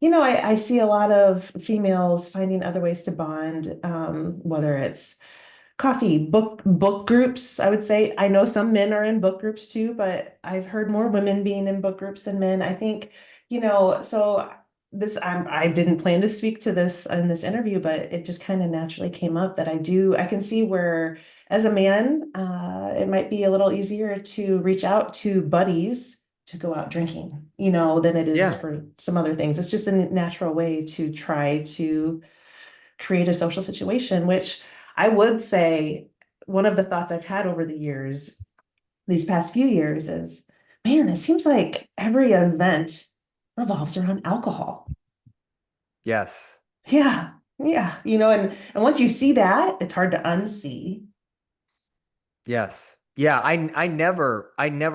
I see a lot of females finding other ways to bond, whether it's coffee, book groups, I would say. I know some men are in book groups too, but I've heard more women being in book groups than men. I think, so I didn't plan to speak to this in this interview, but it just kind of naturally came up that I can see where as a man, it might be a little easier to reach out to buddies to go out drinking, than it is Yeah. for some other things. It's just a natural way to try to create a social situation, which I would say one of the thoughts I've had over the years, these past few years, is man, it seems like every event revolves around alcohol. Yes. Yeah. Yeah. And once you see that, it's hard to unsee. Yes. Yeah. I never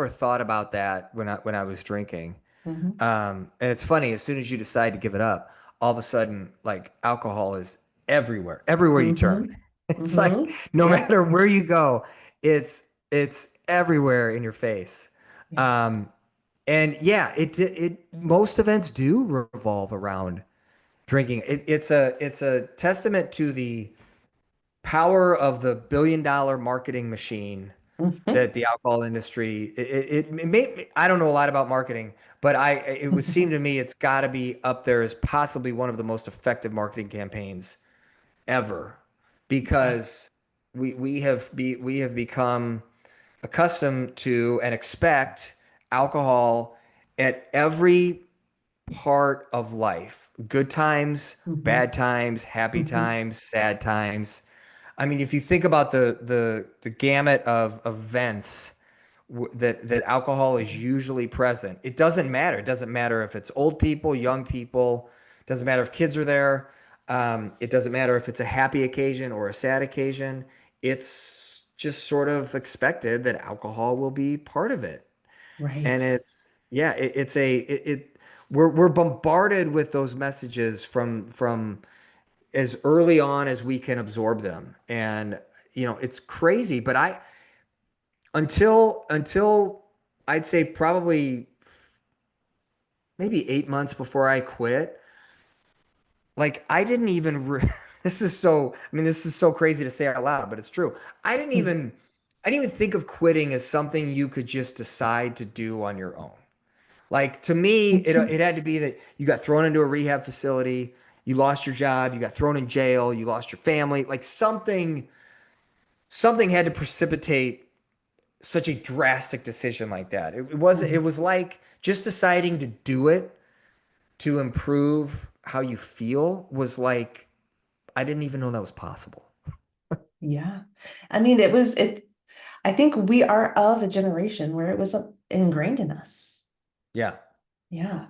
thought about that when I was drinking. Hmm. And it's funny, as soon as you decide to give it up, all of a sudden, like alcohol is everywhere you turn. Hmm. It's like Hmm. no Yep. matter where you go, it's everywhere in your face. Yeah. Um, and yeah, it most events do revolve around drinking. It's a testament to the power of the billion-dollar marketing machine Hmm. that the alcohol industry it may I don't know a lot about marketing, but it would seem to me it's got to be up there as possibly one of the most effective marketing campaigns ever Yeah. because we have become accustomed to and expect alcohol at every part of life. Good times, Hmm. bad times, happy Hmm. times, sad times. I mean, if you think about the gamut of events that alcohol is usually present, it doesn't matter. It doesn't matter if it's old people, young people. It doesn't matter if kids are there. It doesn't matter if it's a happy occasion or a sad occasion. It's just sort of expected that alcohol will be part of it. And Right. it's yeah, it's a it we're bombarded with those messages from as early on as we can absorb them. And it's crazy, but I until I'd say probably maybe 8 months before I quit, like I didn't even this is so crazy to say out loud, but it's true. I didn't even I didn't even think of quitting as something you could just decide to do on your own. Like to me, it had to be that you got thrown into a rehab facility, you lost your job, you got thrown in jail, you lost your family, like something had to precipitate such a drastic decision like that. It was like just deciding to do it to improve how you feel was like I didn't even know that was possible. Yeah. I mean, I think we are of a generation where it was ingrained in us. Yeah. Yeah.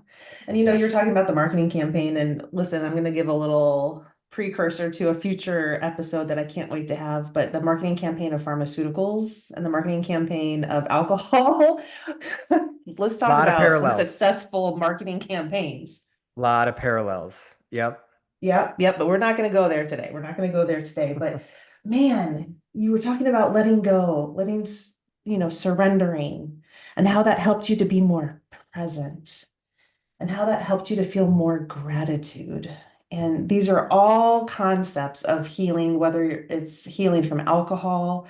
And Yeah. you're talking about the marketing campaign, and listen, I'm going to give a little precursor to a future episode that I can't wait to have, but the marketing campaign of pharmaceuticals and the marketing campaign of alcohol. Let's A talk lot of about some parallels. successful marketing campaigns. A lot of parallels. Yep. Yep, yep, but we're not going to go there today. We're not going to go there today. But man, you were talking about letting go, surrendering, and how that helped you to be more present, and how that helped you to feel more gratitude. And these are all concepts of healing, whether it's healing from alcohol,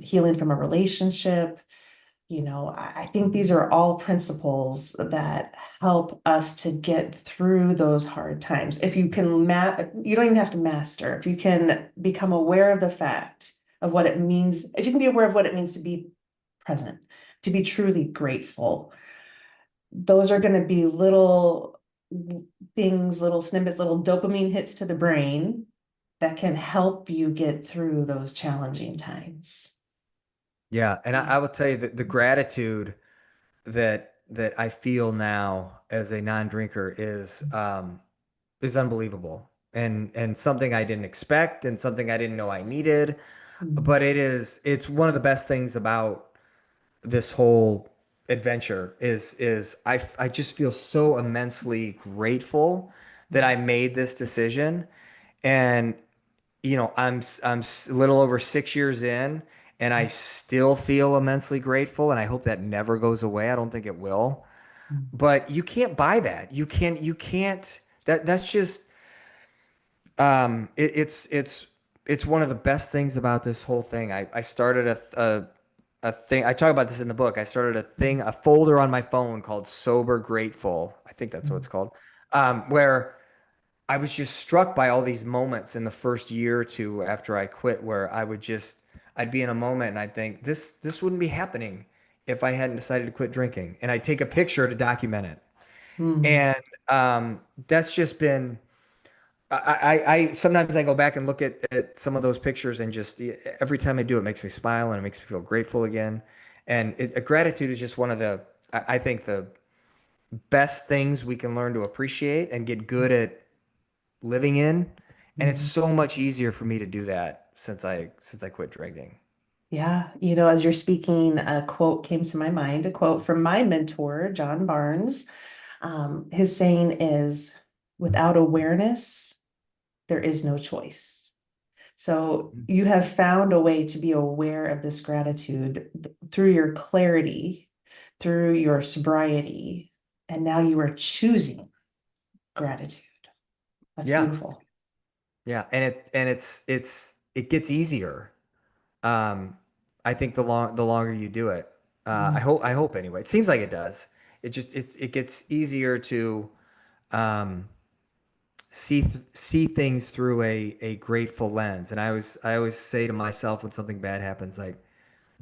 healing from a relationship, I think these are all principles that help us to get through those hard times. If you can you don't even have to master. If you can become aware of the fact of what it means, if you can be aware of what it means to be present, to be truly grateful, those are going to be little things, little snippets, little dopamine hits to the brain that can help you get through those challenging times. Yeah. And I will tell you that the gratitude that I feel now as a non-drinker is is unbelievable, and something I didn't expect and something I didn't know I needed. Mm. But it's one of the best things about this whole adventure is I just feel so immensely grateful that I made this decision. And I'm a little over 6 years in, and I still feel immensely grateful, and I hope that never goes away. I don't think it will. But you can't buy that. You can't that's just it's one of the best things about this whole thing. I started a thing. I talk about this in the book. I started a folder on my phone called Sober Grateful. I think that's what it's called. Where I was just struck by all these moments in the first year or two after I quit, where I'd be in a moment and I'd think this wouldn't be happening if I hadn't decided to quit drinking, and I'd take a picture to document it. Mm. And that's just been. I sometimes I go back and look at some of those pictures, and just every time I do, it makes me smile and it makes me feel grateful again. And gratitude is just one of I think the best things we can learn to appreciate and get good at living in. And it's Mm. so much easier for me to do that since I quit drinking. Yeah, as you're speaking, a quote came to my mind, a quote from my mentor, John Barnes. His saying is, without awareness, there is no choice. So you have found a way to be aware of this gratitude through your clarity, through your sobriety, and now you are choosing gratitude. That's Yeah. beautiful. Yeah. It gets easier. Um, I think the longer you do it, Mm. I hope anyway. It seems like it does. It gets easier to um, see things through a grateful lens. And I always say to myself when something bad happens, like,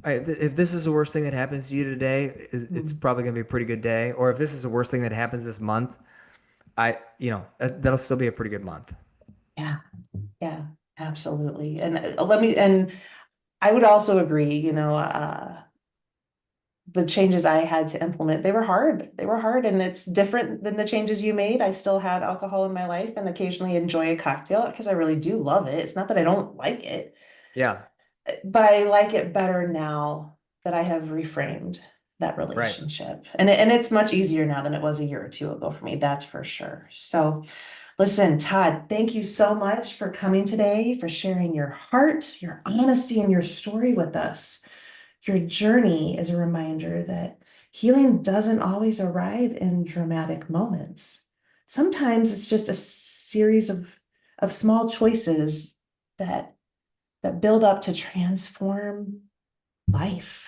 all right, if this is the worst thing that happens to you today, it's Mm. probably gonna be a pretty good day. Or if this is the worst thing that happens this month, that'll still be a pretty good month. Yeah, yeah, absolutely. And and I would also agree, the changes I had to implement, they were hard. They were hard, and it's different than the changes you made. I still have alcohol in my life and occasionally enjoy a cocktail because I really do love it. It's not that I don't like it, Yeah. but I like it better now that I have reframed that Right. relationship. And it's much easier now than it was a year or two ago for me, that's for sure. So listen, Todd, thank you so much for coming today, for sharing your heart, your honesty, and your story with us. Your journey is a reminder that healing doesn't always arrive in dramatic moments. Sometimes it's just a series of small choices that build up to transform life.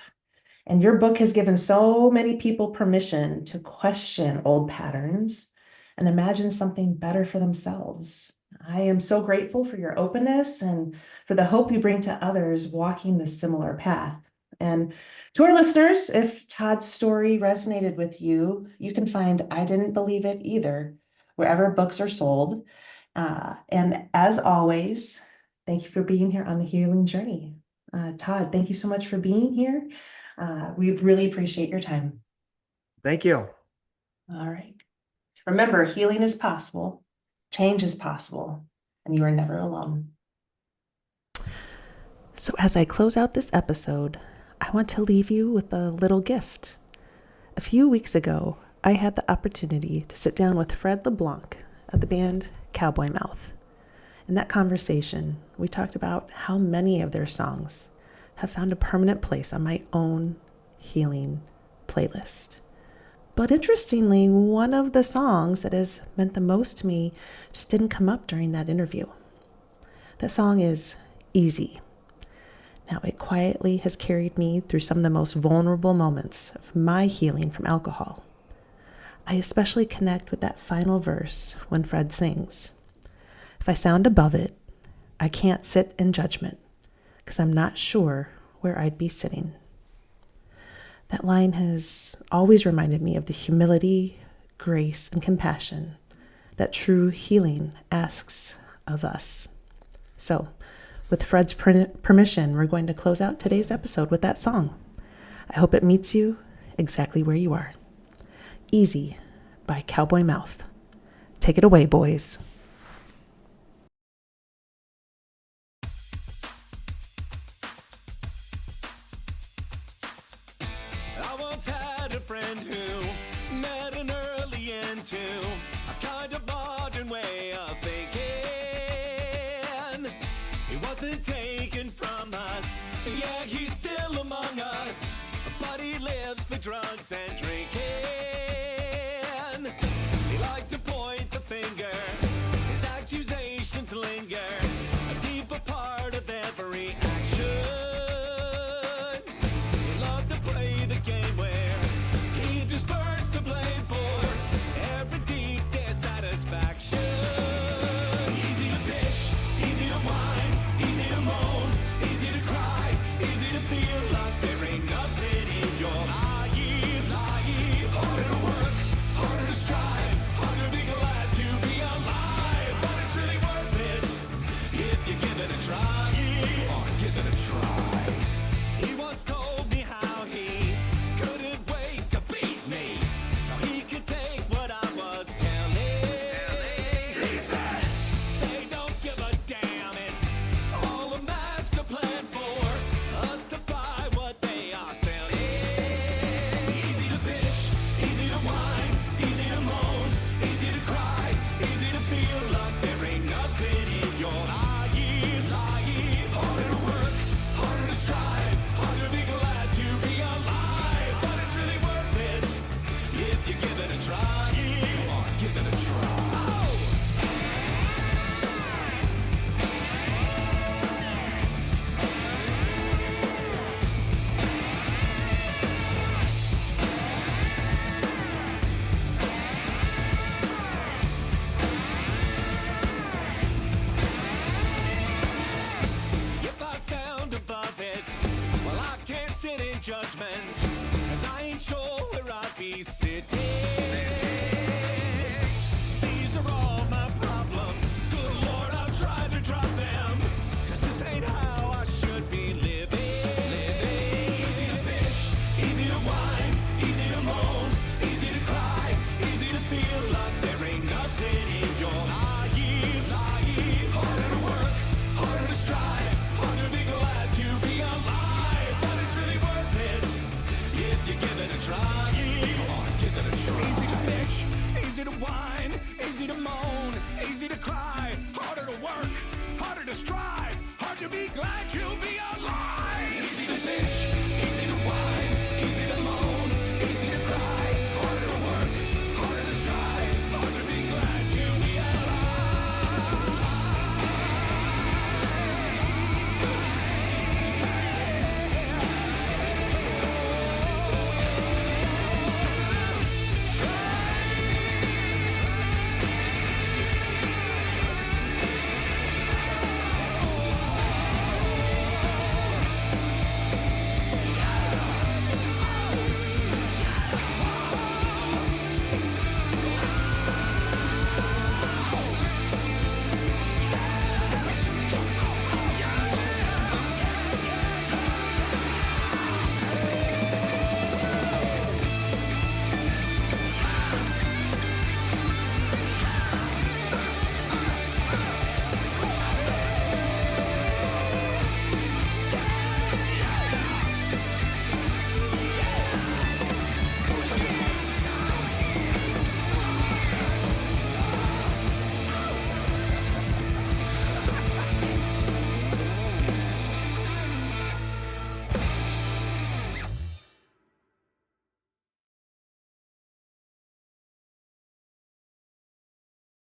And your book has given so many people permission to question old patterns and imagine something better for themselves. I am so grateful for your openness and for the hope you bring to others walking this similar path. And to our listeners, if Todd's story resonated with you, you can find I Didn't Believe It Either wherever books are sold. And as always, thank you for being here on the healing journey. Todd, thank you so much for being here. We really appreciate your time. Thank you. All right. Remember, healing is possible, change is possible, and you are never alone. So, as I close out this episode, I want to leave you with a little gift. A few weeks ago, I had the opportunity to sit down with Fred LeBlanc of the band Cowboy Mouth. In that conversation, we talked about how many of their songs have found a permanent place on my own healing playlist. But interestingly, one of the songs that has meant the most to me just didn't come up during that interview. That song is Easy. Now, it quietly has carried me through some of the most vulnerable moments of my healing from alcohol. I especially connect with that final verse when Fred sings, "If I sound above it, I can't sit in judgment, because I'm not sure where I'd be sitting." That line has always reminded me of the humility, grace, and compassion that true healing asks of us. So, with Fred's permission, we're going to close out today's episode with that song. I hope it meets you exactly where you are. Easy by Cowboy Mouth. Take it away, boys. into a kind of modern way of thinking. He wasn't taken from us, yeah, he's still among us, but he lives for drugs and drinking.